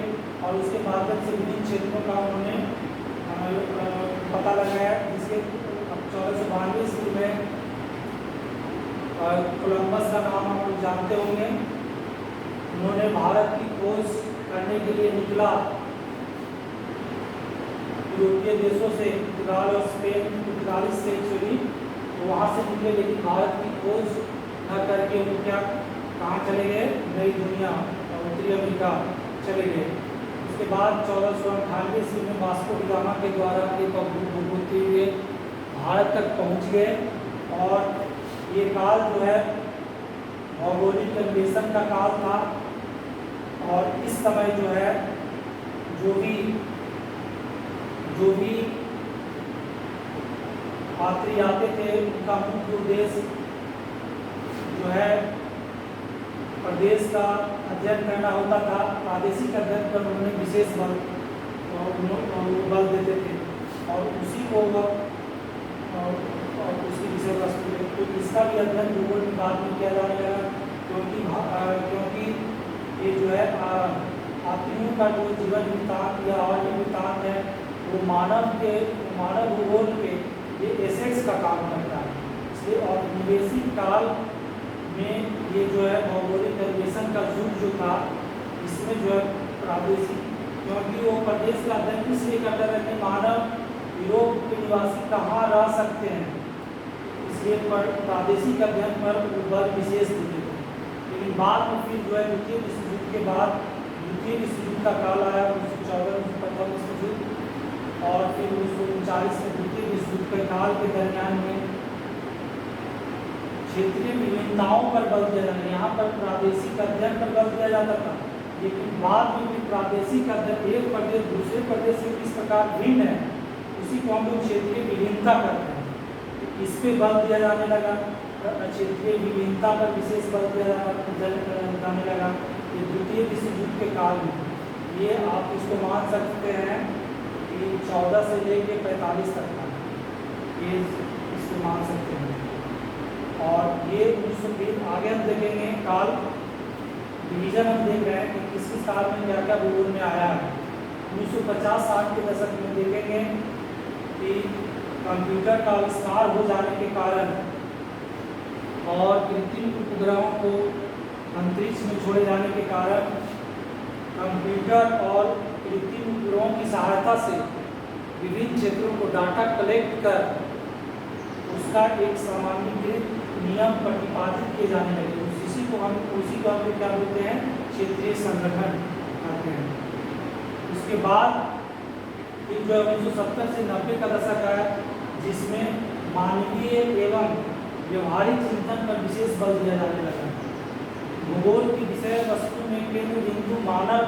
और उसके माध्यम से विभिन्न क्षेत्रों का उन्होंने पता लगाया, जिसके 1492 ईस्वी में कोलंबस का नाम आप लोग जानते होंगे। उन्होंने भारत की खोज करने के लिए निकला यूरोपीय देशों से, पुर्तगाल और स्पेन, पुर्तगाली से एक्चुअली तो वहाँ से निकले, लेकिन भारत की खोज न करके वो क्या कहाँ चले गए, नई दुनिया और उत्तरी अमेरिका चले गए। उसके बाद 1498 ईस्वी में वास्को डी गामा के द्वारा एक अवधूत होते हुए भारत तक पहुँच गए और ये काल जो है भौगोलिक अन्वेषण का काल था। और इस समय जो है जो भी यात्री आते थे उनका मुख्य उद्देश्य जो है प्रदेश का अध्ययन करना होता था। प्रादेशिक अध्ययन पर उन्होंने विशेष बल देते थे और उसी को उसकी विषय वस्तु, तो इसका भी अध्ययन भूगोल में बाद में किया जाने लगा, क्योंकि ये जो है यात्रियों का जो जीवन वृत्तांत या और वृत्तांत है वो मानव भूगोल के ये एसेट्स का काम करता है। इसलिए औपनिवेशिक काल में ये जो है भौगोलिक अन्वेषण का युग जो था, इसमें जो है प्रादेशिक, क्योंकि वो प्रदेश का अध्ययन इसलिए करता है कि मानव यूरोप के निवासी कहाँ रह सकते हैं, इसलिए प्रादेशिक अध्ययन पर बल विशेष देते थे। लेकिन बाद में फिर जो है द्वितीय विश्व युद्ध के बाद द्वितीय विश्व युद्ध का काल आया, 1914 प्रथम विश्व युद्ध और फिर 1939 में द्वितीय विश्व युद्ध के काल के दरमियान में क्षेत्रीय विभिन्नताओं पर बल दिया जाता है। यहाँ पर प्रादेशिक अध्ययन पर बल दिया जाता था, लेकिन बाद में भी प्रादेशिक अध्ययन एक प्रदेश दूसरे प्रदेश से किस प्रकार भिन्न है उसी को हम लोग क्षेत्रीय विभिन्नता करते हैं, इस पे बल दिया जाने लगा। क्षेत्रीय विभिन्नता पर विशेष बल दिया जाने लगा ये द्वितीय विश्व युद्ध के काल में। ये आप इसको मान सकते हैं कि 14 से लेकर 45 तक का ये इसको मान सकते हैं। और ये 1920 आगे हम देखेंगे काल डिवीजन, हम देख रहे हैं कि किस साल में क्या क्या भूगोल में आया है। 1950-60 के दशक में देखेंगे कि कंप्यूटर का आविष्कार हो जाने के कारण और कृत्रिम उपग्रहों को अंतरिक्ष में छोड़े जाने के कारण कंप्यूटर और कृत्रिम उपग्रहों की सहायता से विभिन्न क्षेत्रों को डाटा कलेक्ट कर उसका एक सामान्यीकृत नियम प्रतिपादित किए जाने लगे। उसी को हम क्या बोलते हैं, क्षेत्रीय संगठन कहते हैं। उसके बाद फिर जो 1970 से 90 का दशक आया, जिसमें मानवीय एवं व्यवहारिक चिंतन पर विशेष बल दिया जाने लगा। भूगोल की विषय वस्तु में केंद्र बिंदु मानव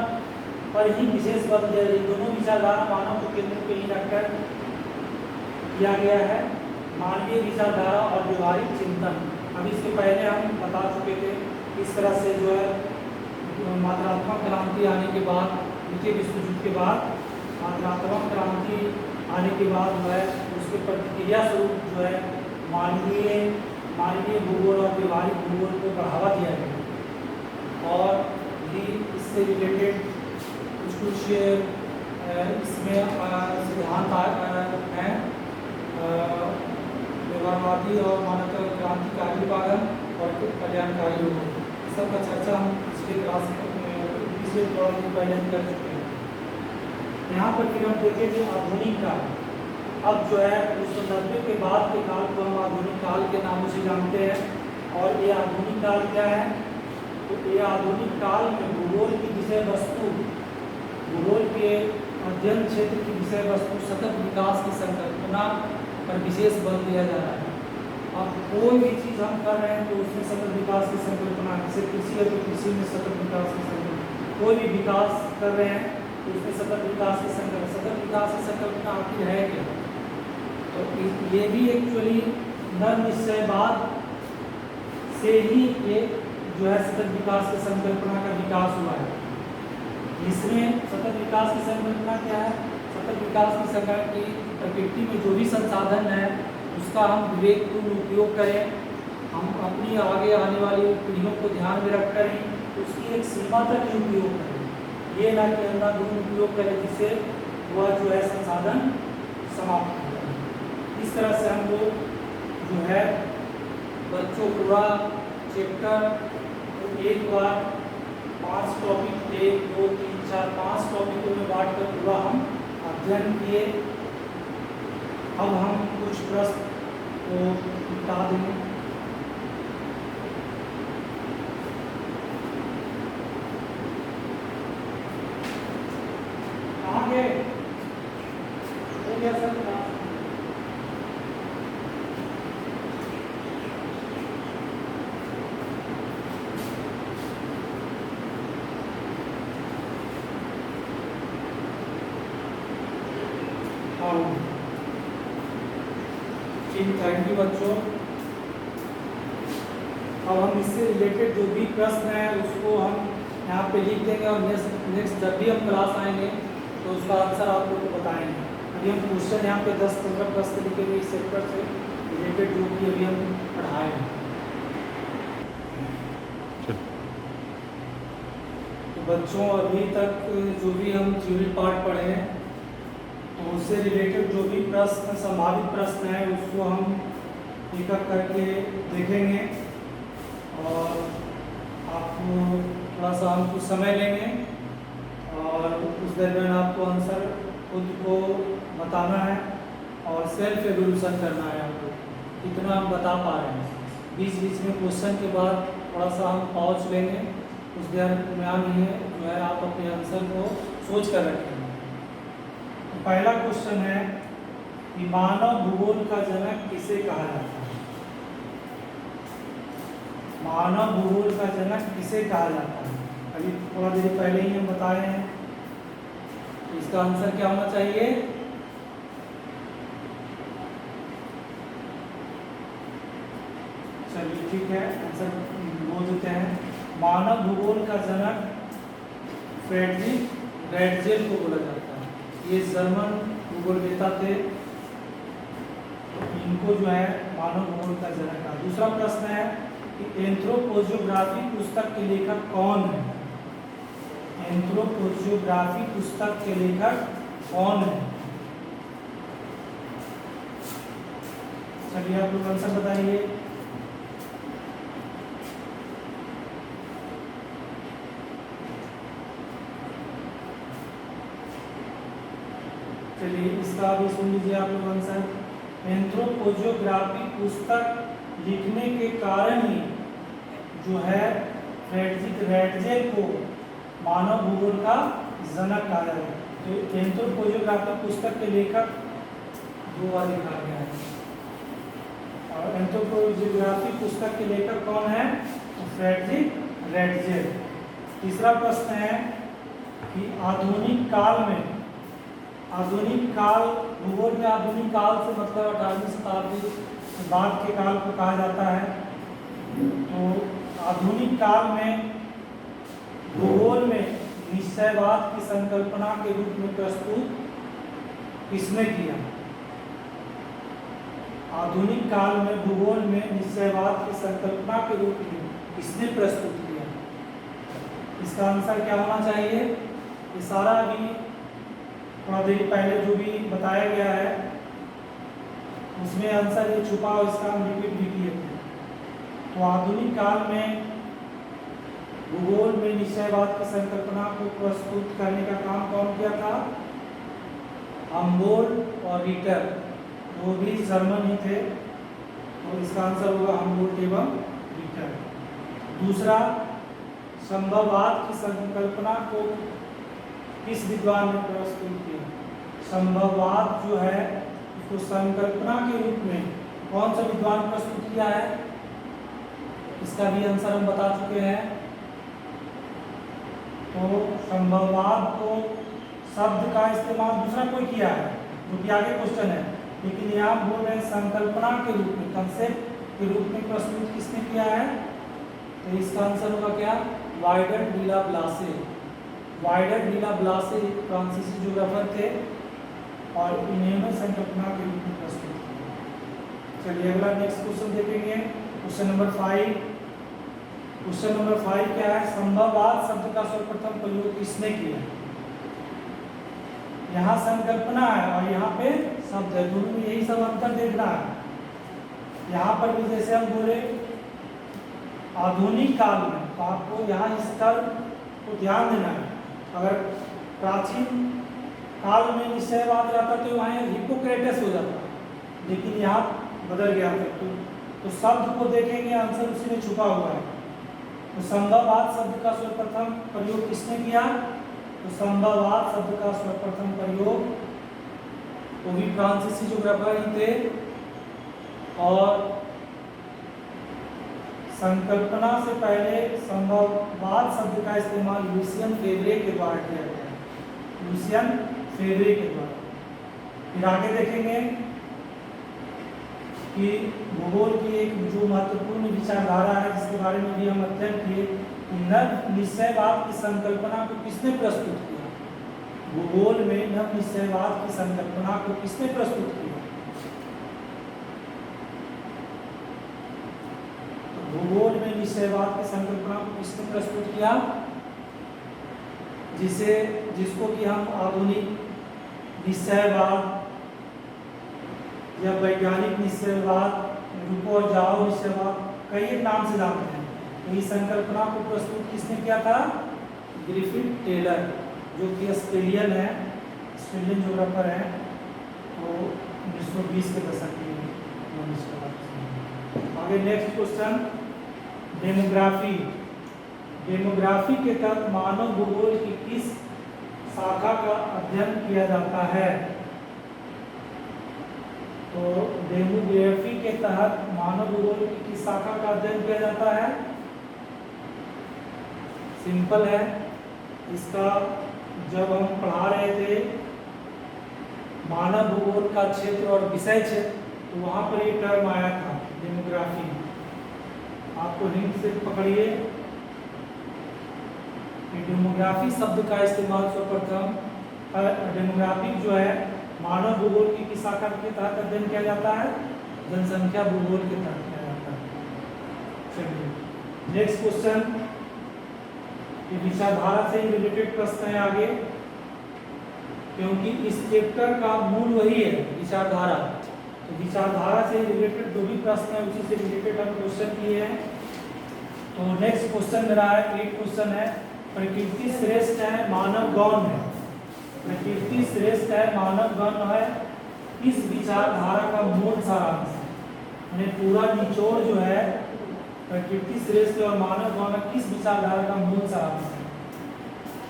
पर ही विशेष बल दिया गया। दोनों विचारधारा मानव को केंद्र पे ही रखकर किया गया है, मानवीय विचारधारा और व्यवहारिक चिंतन। अभी इसके पहले हम बता चुके थे इस तरह से जो है मात्रात्मक क्रांति आने के बाद, द्वितीय विश्व युद्ध के बाद मात्रात्मक क्रांति आने के बाद जो है उसके प्रतिक्रिया स्वरूप जो है मानवीय भूगोल और व्यवहारिक भूगोल को बढ़ावा दिया गया। और भी इससे रिलेटेड कुछ इसमें सिद्धांत हैं, व्यवहारवादी और मानव क्रांतिकारी पालन और कल्याणकारी लोग, सबका चर्चा हम पिछले क्लास पिछले दौर में पहले कर चुके हैं। यहाँ पर फिर हम देखेंगे आधुनिक काल। अब जो है 1990 के बाद के काल को हम आधुनिक काल के नामों से जानते हैं। और ये आधुनिक काल क्या है, तो ये आधुनिक काल में भूगोल की विषय वस्तु, भूगोल के अध्ययन क्षेत्र की विषय वस्तु सतत विकास की संकल्पना पर विशेष बल दिया जा रहा है। अब कोई भी चीज़ हम कर रहे हैं तो उसमें सतत विकास की संकल्पना, जैसे कृषि है तो कृषि में सतत विकास की संकल्पना, कोई भी विकास कर रहे हैं तो उसमें सतत विकास की संकल्पना आखिर है क्या? तो ये भी एक्चुअली नर निश्चयवाद से ही ये जो है सतत विकास की संकल्पना का विकास हुआ है। इसमें सतत विकास की संकल्पना क्या है? सतत विकास की संकल्पना की प्रकृति में जो भी संसाधन है उसका हम विवेकपूर्ण उपयोग करें, हम अपनी आगे आने वाली पीढ़ियों को ध्यान में रख कर ही उसकी एक सीमा तक ही उपयोग करें, ये ना कि अंधाधुंध उपयोग करें जिससे वह जो है संसाधन समाप्त हो जाए। इस तरह से हम लोग जो है बच्चों पूरा चैप्टर एक बार 5 टॉपिक 1 2 3 4 5 टॉपिकों में बांट कर पूरा हम अध्ययन किए। अब हम कुछ प्रश्न को निपटा देंगे। आगे हो गया सर क्लास? थैंक यू बच्चों। अब हम इससे रिलेटेड जो भी प्रश्न है उसको हम यहाँ पे लिख देंगे और नेक्स्ट जब भी हम क्लास आएंगे तो उसका आंसर आप लोग को बताएंगे। अभी हम क्वेश्चन यहाँ पे 10-15 प्रश्न लिखेंगे इस चैप्टर से रिलेटेड जो कि अभी हम पढ़ाए हैं। तो बच्चों अभी तक जो भी हम थ्योरी पार्ट पढ़े हैं तो उससे रिलेटेड जो भी प्रश्न संभावित प्रश्न है उसको हम एक एक करके देखेंगे और आपको थोड़ा सा हम कुछ समय लेंगे और उस दरमियान आपको आंसर खुद को बताना है और सेल्फ एवोल्यूशन करना है। आपको कितना हम बता पा रहे हैं, बीच बीच में क्वेश्चन के बाद थोड़ा सा हम पॉज लेंगे, उस दरमियान ही जो है आप अपने आंसर को सोच कर रखेंगे। पहला क्वेश्चन है कि मानव भूगोल का जनक किसे कहा जाता है? मानव भूगोल का जनक किसे कहा जाता है? अभी थोड़ा देर पहले ही हम बताए हैं। इसका आंसर क्या होना चाहिए? चलिए ठीक है, आंसर बोल देते हैं। मानव भूगोल का जनक फ्रेडरिक रैटजेल को बोला जाता है। ये जर्मन भूगोलवेत्ता थे, इनको जो है मानव भूगोल का जनक कहा। दूसरा प्रश्न है कि एंथ्रोपोजियोग्राफी पुस्तक के लेखक कौन है? एंथ्रोपोजियोग्राफी पुस्तक के लेखक कौन है? चलिए आप लोग आंसर बताइए। चलिए इसका भी सुन लीजिए आप लोग आंसर। एंथ्रोपोजियोग्राफी पुस्तक लिखने के कारण ही जो है फ्रेडरिक रैटजेल को मानव भूगोल का जनक कहा जाता है। तो एंथ्रोपोजियोग्राफी पुस्तक के लेखक दो बार लिखा गया है और एंथ्रोपोजियोग्राफी पुस्तक के लेखक कौन है? फ्रेडरिक रैटजेल। तीसरा प्रश्न है कि आधुनिक काल में, आधुनिक काल भूगोल में आधुनिक काल से मतलब 18वीं शताब्दी बाद के काल को कहा जाता है। तो आधुनिक काल में भूगोल में निश्चयवाद की संकल्पना के रूप में प्रस्तुत किसने किया? आधुनिक काल में भूगोल में निश्चयवाद की संकल्पना के रूप में किसने प्रस्तुत किया? इसका आंसर क्या होना चाहिए? ये सारा अभी थोड़ा देर पहले जो भी बताया गया है उसमें आंसर ये छुपा और इसका हम रिपीट भी किए थे। तो आधुनिक काल में भूगोल में निश्चयवाद की संकल्पना को प्रस्तुत करने का काम कौन किया था? हम्बोल्ट और रिटर, वो भी जर्मन ही थे। तो इसका आंसर होगा हम्बोल्ट एवं रिटर। दूसरा, संभववाद की संकल्पना को किस विद्वान ने प्रस्तुत किया? संभववाद जो है उसको संकल्पना के रूप में कौन सा विद्वान प्रस्तुत किया है? इसका भी आंसर हम बता चुके हैं। तो संभववाद तो शब्द का इस्तेमाल दूसरा कोई किया है जो कि आगे क्वेश्चन है, लेकिन यहाँ बोल रहे हैं संकल्पना के रूप में, कंसेप्ट के रूप में प्रस्तुत किसने किया है? तो इसका आंसर होगा क्या? वाइडर डी ला ब्लासे। वाइडर डी ला ब्लासे एक फ्रांसीसी ज्योग्राफर थे और इन्होंने संकल्पना के रूप में प्रस्तुत किया। चलिए अगला नेक्स्ट क्वेश्चन देखेंगे, क्वेश्चन नंबर 5। क्वेश्चन नंबर 5 क्या है? संभववाद शब्द का सर्वप्रथम प्रयोग किसने किया? यहाँ संकल्पना है और यहाँ पे शब्द है, दोनों में यही सब अंतर देखना है। यहाँ पर भी जैसे हम बोले आधुनिक काल में, तो आपको यहाँ इस स्थल को ध्यान देना है। अगर प्राचीन काल में निश्चयवाद रहता तो वहाँ हिप्पोक्रेटस हो जाता, लेकिन यहाँ बदल गया था। तो शब्द को देखेंगे, आंसर उसी में छुपा हुआ है। तो संभववाद शब्द का सर्वप्रथम प्रयोग किसने किया? तो संभववाद शब्द का सर्वप्रथम प्रयोग वो भी फ्रांसीसी ज्योग्राफर ही थे और संकल्पना से पहले संभववाद शब्द का इस्तेमाल लुसियन फेवरे के द्वारा किया गया। लुसियन फेवरे के द्वारा। फिर आगे देखेंगे कि भूगोल की एक जो महत्वपूर्ण विचारधारा है जिसके बारे में भी हम अध्ययन किए, नव निश्चयवाद की संकल्पना को किसने प्रस्तुत किया? भूगोल में नव निश्चयवाद की संकल्पना को किसने प्रस्तुत किया? तो भूगोल में निश्चयवाद की संकल्पना को किसने प्रस्तुत किया? जिसको कि हम आधुनिक निश्चयवाद या वैज्ञानिक निश्चयवाद, रूपो जाओ निश्चयवाद, कई नाम से जानते हैं। यही संकल्पना को प्रस्तुत किसने किया था? ग्रिफिथ टेलर, जो कि ऑस्ट्रेलियन है, ऑस्ट्रेलियन ज्योग्राफर है। तो 1920 के दशक की आगे नेक्स्ट क्वेश्चन, डेमोग्राफी। डेमोग्राफी के तहत मानव भूगोल की किस शाखा का अध्ययन किया जाता है? तो डेमोग्राफी के तहत मानव भूगोल की किस शाखा का अध्ययन किया जाता है? सिंपल है, इसका जब हम पढ़ा रहे थे मानव भूगोल का क्षेत्र और विषय क्षेत्र, तो वहाँ पर ये टर्म आया था डेमोग्राफी। आपको हिंट से पकड़िए, डेमोग्राफी शब्द का इस्तेमाल सर्वप्रथम, डेमोग्राफी जो है मानव भूगोल की किस शाखा के तहत अध्ययन किया जाता है? जनसंख्या भूगोल के तहत किया जाता है। चलिए नेक्स्ट क्वेश्चन, ये विचारधारा से ही रिलेटेड प्रश्न है आगे, क्योंकि इस चैप्टर का मूल वही है विचारधारा। तो विचारधारा से रिलेटेड जो भी प्रश्न है उसी से रिलेटेड हम क्वेश्चन किए हैं। तो नेक्स्ट क्वेश्चन मेरा है, 8 क्वेश्चन है, प्रकृति श्रेष्ठ है मानव गौण है। प्रकृति श्रेष्ठ है मानव गौण है, इस विचारधारा का मूल सारांश है। पूरा निचोड़ जो है प्रकृति श्रेष्ठ और मानव गौण किस विचारधारा का मूल सारांश है?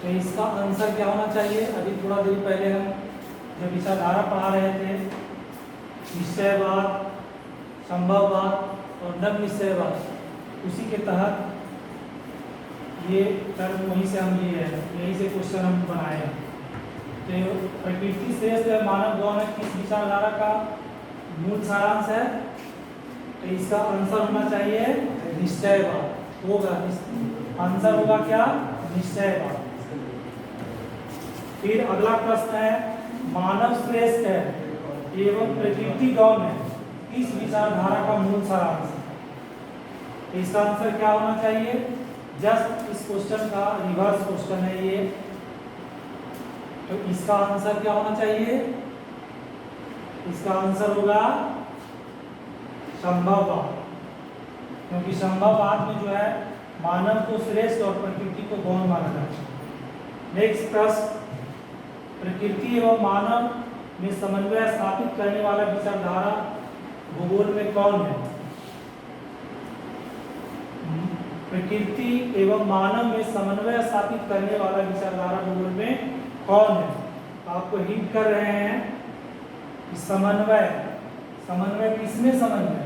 तो इसका आंसर क्या होना चाहिए? अभी थोड़ा देर पहले हम जब विचारधारा पढ़ा रहे थे, निश्चयवाद, संभववाद और नव निश्चयवाद, उसी के तहत ये टर्म वहीं से हम लिए हैं, यहीं से क्वेश्चन हम बनाए हैं। तो प्रकृति श्रेष्ठ और मानव गौण किस विचारधारा का मूल सारांश है? तो इसका आंसर होना चाहिए निश्चयवाद होगा। आंसर होगा क्या? निश्चयवाद। फिर अगला प्रश्न है, मानव श्रेष्ठ है एवं प्रकृति गौण है, इस विचारधारा का मूल सारांश है। इसका आंसर क्या होना चाहिए? जस्ट इस क्वेश्चन का रिवर्स क्वेश्चन है ये। तो इसका आंसर क्या होना चाहिए? इसका आंसर होगा संभववाद, क्योंकि संभववाद में जो है मानव को श्रेष्ठ और प्रकृति को गौण माना जाता है। नेक्स्ट प्रश्न, प्रकृति एवं मानव में समन्वय स्थापित करने वाला विचारधारा भूगोल में कौन है? प्रकृति एवं मानव में समन्वय स्थापित करने वाला विचारधारा भूगोल में कौन है? आपको हिंट कर रहे हैं कि समन्वय, समन्वय किसमें समन्वय?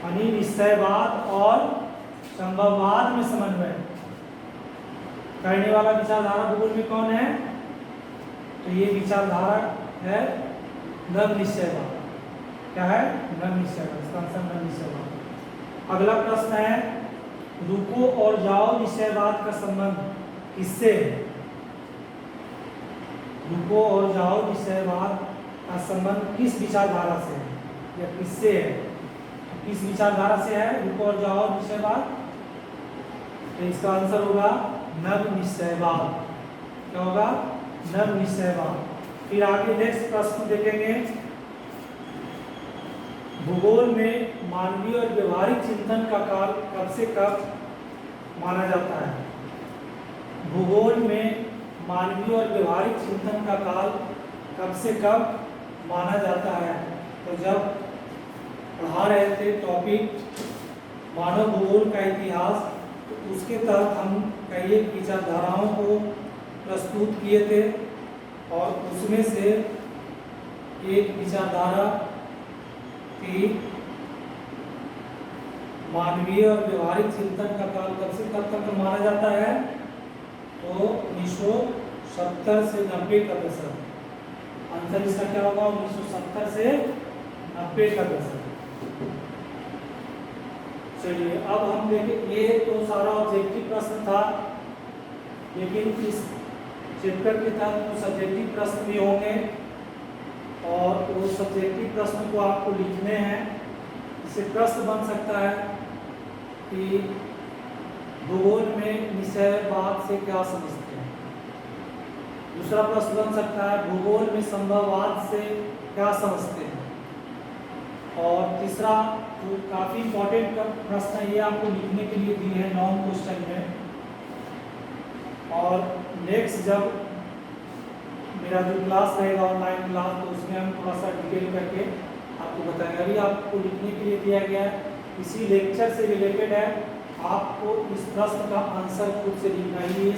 यानी निश्चयवाद और संभववाद में समन्वय। करने वाला विचारधारा भूगोल में कौन है? तो ये विचारधारा है नव निश्चयवाद। क्या है? नव निश्चयवाद। इसका आंसर नव निश्चयवाद। अगला प्रश्न है, रुको और जाओ निश्चयवाद का संबंध किससे है? रुको और जाओ निश्चयवाद का संबंध किस विचारधारा से है या किससे है? किस विचारधारा से है रुको और जाओ निश्चयवाद? तो इसका आंसर होगा नव निश्चयवाद। क्या होगा? नव निश्चयवाद। फिर आगे नेक्स्ट प्रश्न देखेंगे, भूगोल में मानवीय और व्यवहारिक चिंतन का काल कब से कब माना जाता है? भूगोल में मानवीय और व्यवहारिक चिंतन का काल कब से कब माना जाता है? तो जब पढ़ा रहे थे टॉपिक मानव भूगोल का इतिहास, तो उसके तहत हम कई विचारधाराओं को प्रस्तुत किए थे और उसमें से एक विचारधारा थी मानवीय और व्यवहारिक चिंतन का काल कब से कब तक माना जाता है? तो 1970 से 90 का दशक। आंसर इसका क्या होगा? 1970 से 90 का दशक। चलिए अब हम देखें, ये तो सारा ऑब्जेक्टिव प्रश्न था, लेकिन इस चैप्टर के तहत कुछ सब्जेक्टिव प्रश्न भी होंगे और वो सब्जेक्टिव प्रश्न को आपको लिखने हैं। इससे प्रश्न बन सकता है कि भूगोल में निश्चयवाद से क्या समझते हैं। दूसरा प्रश्न बन सकता है भूगोल में संभववाद से क्या समझते हैं। और तीसरा जो काफ़ी इंपॉर्टेंट प्रश्न है, ये आपको लिखने के लिए दिए हैं लॉन्ग क्वेश्चन में। और नेक्स्ट जब मेरा जो क्लास रहेगा ऑनलाइन क्लास, तो उसमें हम थोड़ा सा डिटेल करके आपको बताएंगे। अभी आपको लिखने के लिए दिया गया है, इसी लेक्चर से रिलेटेड है, आपको इस प्रश्न का आंसर खुद से लिखना ही है।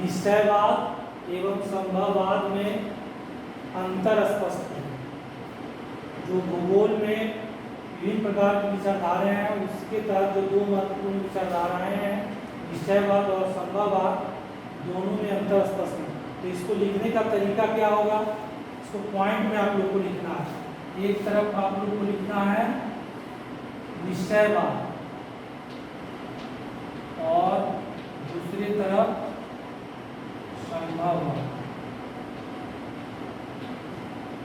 निश्चयवाद एवं संभववाद में अंतर स्पष्ट है। जो भूगोल में विभिन्न प्रकार की विचारधाराएं हैं, उसके तहत जो दो महत्वपूर्ण विचारधाराएं हैं, निश्चयवाद और संभववाद, दोनों में अंतर स्पष्ट है। तो इसको लिखने का तरीका क्या होगा? इसको पॉइंट में आप लोग को लिखना है। एक तरफ आप लोग को लिखना है निश्चयवाद और दूसरी तरफ संभववाद,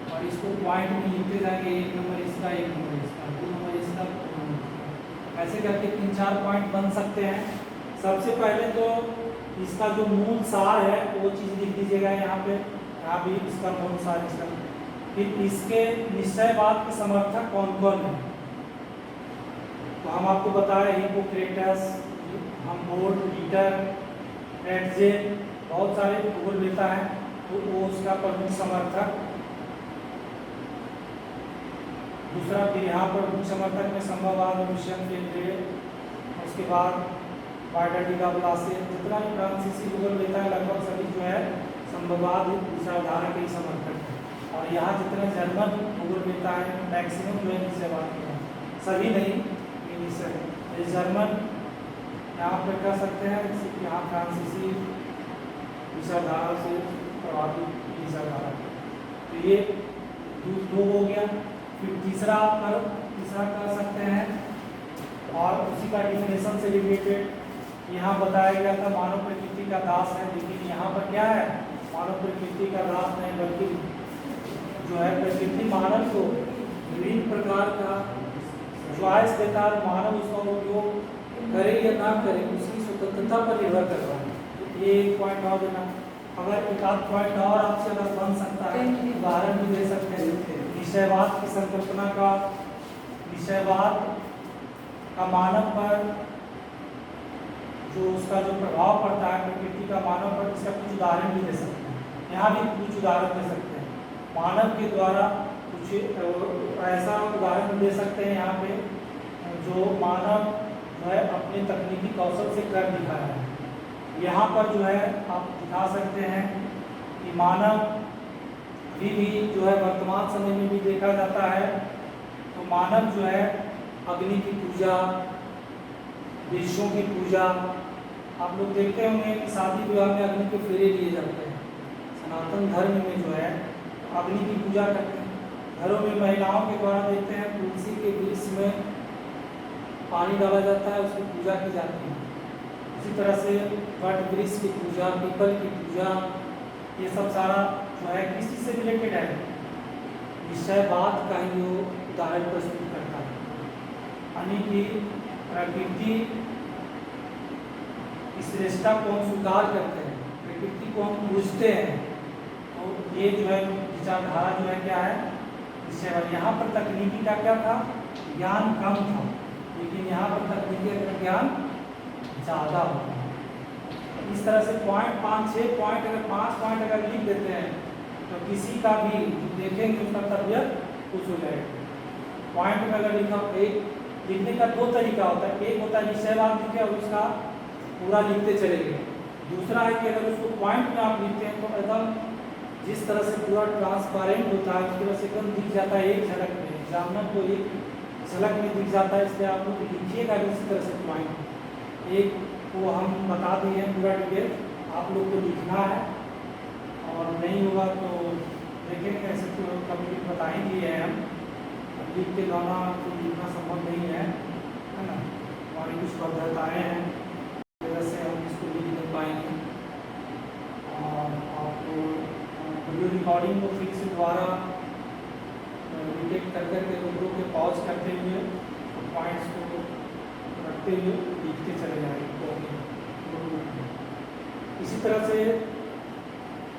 और इसको पॉइंट में लिखते जाएंगे। एक नंबर इसका, एक नंबर इसका, दो नंबर इसका, दो नंबर, ऐसे करके 3-4 पॉइंट बन सकते हैं। सबसे पहले तो इसका जो मूल सार है वो चीज़ लिख दीजिएगा यहाँ पे। यहाँ भी इसका मूल सार इसका। फिर इसके निश्चयवाद के समर्थक कौन कौन है? तो हम आपको बताएं हिप्पोक्रेटस, हमबोल्ट, रीटर, एटजेन, बहुत सारे भूगोल नेता हैं, तो वो उसका प्रमुख समर्थक। दूसरा फिर यहाँ पर प्रमुख समर्थक में संभववाद, मिशन केंद्रीय, उसके बाद बायोडाटिका, ब्लासे, जितना भी फ्रांसीसी भूगोल नेता है लगभग सभी जो है संभववाद विचारधारा के ही समर्थक है। और यहाँ जितने जर्मन भूगोल नेता है मैक्सिमम जो है निश्चयवाद के हैं, सभी नहीं, ये जर्मन यहाँ पर कह सकते हैं, यहाँ फ्रांसीसी विचारधारा से प्रभावित विचारधारा। तो ये दो हो गया। फिर तीसरा कह सकते हैं, और उसी का डिफिनेशन से रिलेटेड यहाँ बताया गया था मानव प्रकृति का दास है, लेकिन यहाँ पर क्या है? मानव प्रकृति का दास नहीं, बल्कि जो है प्रकृति मानव को विभिन्न प्रकार का चॉइस देता है, मानव उसका उपयोग करे या ना करे उसकी स्वतंत्रता पर निर्भर करता है। ये एक पॉइंट और देना। अगर एक आध पॉइंट और आपसे अगर बन सकता है, उदाहरण भी दे सकते हैं। निश्चयवाद की संकल्पना का, निश्चयवाद का मानव पर जो उसका जो प्रभाव पड़ता है प्रकृति का मानव पर, इसका कुछ उदाहरण भी दे सकते हैं। यहाँ भी कुछ उदाहरण दे सकते हैं। मानव के द्वारा कुछ ऐसा उदाहरण दे सकते हैं यहाँ पे जो मानव जो है अपने तकनीकी कौशल से कर दिखाया है। यहाँ पर जो है आप दिखा सकते हैं कि मानव अभी भी जो है वर्तमान समय में भी देखा जाता है, तो मानव जो है अग्नि की पूजा, वृक्षों की पूजा। आप लोग देखते होंगे कि शादी विवाह में अग्नि के फेरे लिए जाते हैं। सनातन धर्म में जो है अग्नि की पूजा करते हैं। घरों में महिलाओं के द्वारा देखते हैं तुलसी के वृक्ष में पानी डाला जाता है, उसकी पूजा की जाती है। इसी तरह से वट वृक्ष की पूजा, पीपल की पूजा, ये सब सारा जो है किस चीज़ से रिलेटेड है, विषयवाद का ही वो उदाहरण प्रस्तुत करता है। यानी कि प्रकृति इस श्रेष्ठता को हम स्वीकार करते हैं, प्रकृति को हम पूजते हैं। तो ये जो है विचारधारा जो है क्या है, विषयवाद। यहाँ पर तकनीकी का क्या था, ज्ञान कम था, लेकिन यहाँ पर तकनीकी का ज्ञान ज़्यादा होता है। इस तरह से पॉइंट 5-6 पॉइंट, अगर 5 पॉइंट अगर लिख देते हैं तो किसी का भी देखेंगे उसका तबियत खुश हो जाएगा। पॉइंट में अगर लिखा, एक लिखने का 2 तरीका होता है, एक होता है विषयवाद लिखे और उसका पूरा लिखते चले गए। दूसरा है कि अगर उसको पॉइंट में आप लिखते हैं तो एकदम जिस तरह से पूरा ट्रांसपेरेंट होता है उस तरह से एकदम दिख जाता है एक झलक में, एग्जामिनर को एक झलक में दिख जाता है। इसलिए आप लोग लिखिएगा इसी तरह से पॉइंट एक को हम बता दिए हैं पूरा डिटेल, आप लोग को लिखना है और नहीं होगा तो देखेंगे, ऐसे तो कभी बता ही दिए हैं हम। लिख के लाना तो लिखना संभव नहीं है ना, हमारी कुछ पद्धताएँ हैं वैसे हम इसको लिख नहीं पाएंगे। और आपको वीडियो रिकॉर्डिंग को फिर से दोबारा रिटेक कर करके वीडियो के पॉज करते हुए पॉइंट्स को रखते हुए लिखते चले जाएंगे। इसी तरह से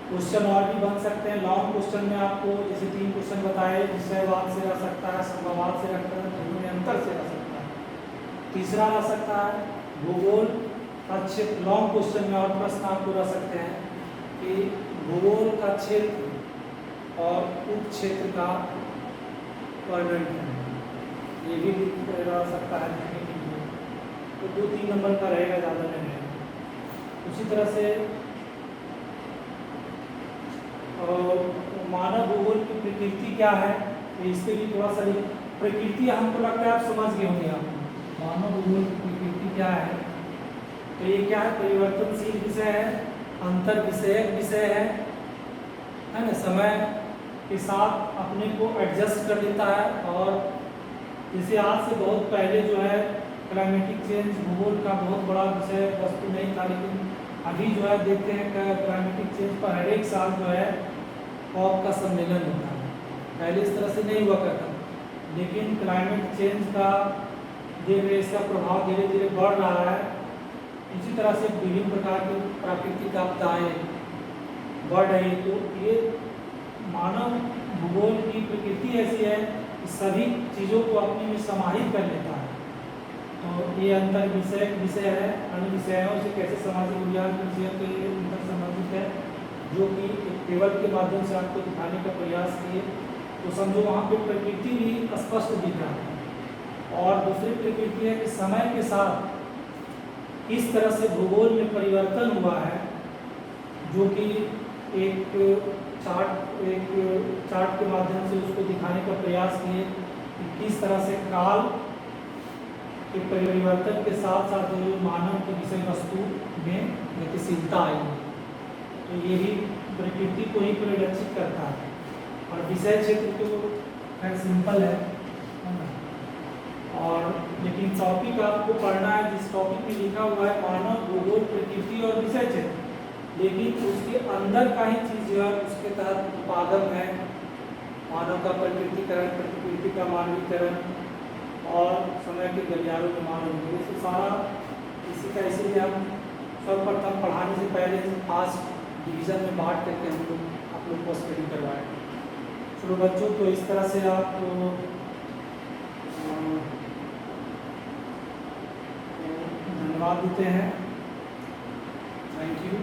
क्वेश्चन और भी बन सकते हैं। लॉन्ग क्वेश्चन में आपको जैसे 3 क्वेश्चन बताए, विषयवाद से रह सकता है, संभववाद से रह सकता है, दोनों में अंतर से रह सकता है। तीसरा रह सकता है भूगोल का क्षेत्र। लॉन्ग क्वेश्चन में और प्रश्न आपको रह सकते हैं कि भूगोल का क्षेत्र और उप क्षेत्र का वर्णन करें, ये भी रह सकता है। तो 2-3 नंबर का रहेगा, ज़्यादा नहीं रहेगा। उसी तरह से मानव भूगोल की प्रकृति क्या है, तो इसके भी थोड़ा सा प्रकृति हमको लगता है आप समझ गए होंगे। आप मानव भूगोल की प्रकृति क्या है, तो ये क्या है, परिवर्तनशील विषय है, अंतर विषयक विषय है ना, समय के साथ अपने को एडजस्ट कर लेता है। और जैसे आज से बहुत पहले जो है क्लाइमेटिक चेंज भूगोल का बहुत बड़ा विषय वस्तु नहीं था, लेकिन अभी जो है देखते हैं कि क्लाइमेटिक चेंज पर हर एक साल जो है कॉप का सम्मेलन होता है। पहले इस तरह से नहीं हुआ करता, लेकिन क्लाइमेट चेंज का इसका प्रभाव धीरे धीरे बढ़ रहा है। इसी तरह से विभिन्न प्रकार की प्राकृतिक आपदाएँ बढ़ रही। तो ये मानव भूगोल की प्रकृति ऐसी है कि सभी चीज़ों को अपने में समाहित कर लेता है। तो ये अंतर विषयक विषय है, अन्य विषयों से कैसे सामाजिक विज्ञान के विषय के अंतर संबंधित है, जो कि एक टेबल के माध्यम से आपको दिखाने का प्रयास किए। तो समझो वहाँ पे प्रकृति भी स्पष्ट दिख रहा है। और दूसरी प्रकृति है कि समय के साथ इस तरह से भूगोल में परिवर्तन हुआ है, जो कि एक चार्ट के माध्यम से उसको दिखाने का प्रयास किए कि किस तरह से काल के परिवर्तन के साथ साथ जो मानव की विषय वस्तु में गतिशीलता आई है। तो ये भी प्रकृति को ही परिलक्षित करता है। और विषय क्षेत्र तो खैर सिंपल है ना, और लेकिन टॉपिक आपको पढ़ना है जिस टॉपिक में लिखा हुआ है मानव भूगोल प्रकृति और विषय क्षेत्र, लेकिन उसके अंदर का ही चीज़ जो है उसके तहत उपागम है। मानव का प्रकृतिकरण, प्रकृति का मानवीकरण और समय के गलियारों में मानव भूगोल से सारा इसी का, इसीलिए हम सर्वप्रथम पढ़ाने से पहले फास्ट डिवीज़न में बांट करके हम लोग आप लोग को स्टडी करवाएं। चलो बच्चों, तो इस तरह से आप धन्यवाद देते हैं। Thank you.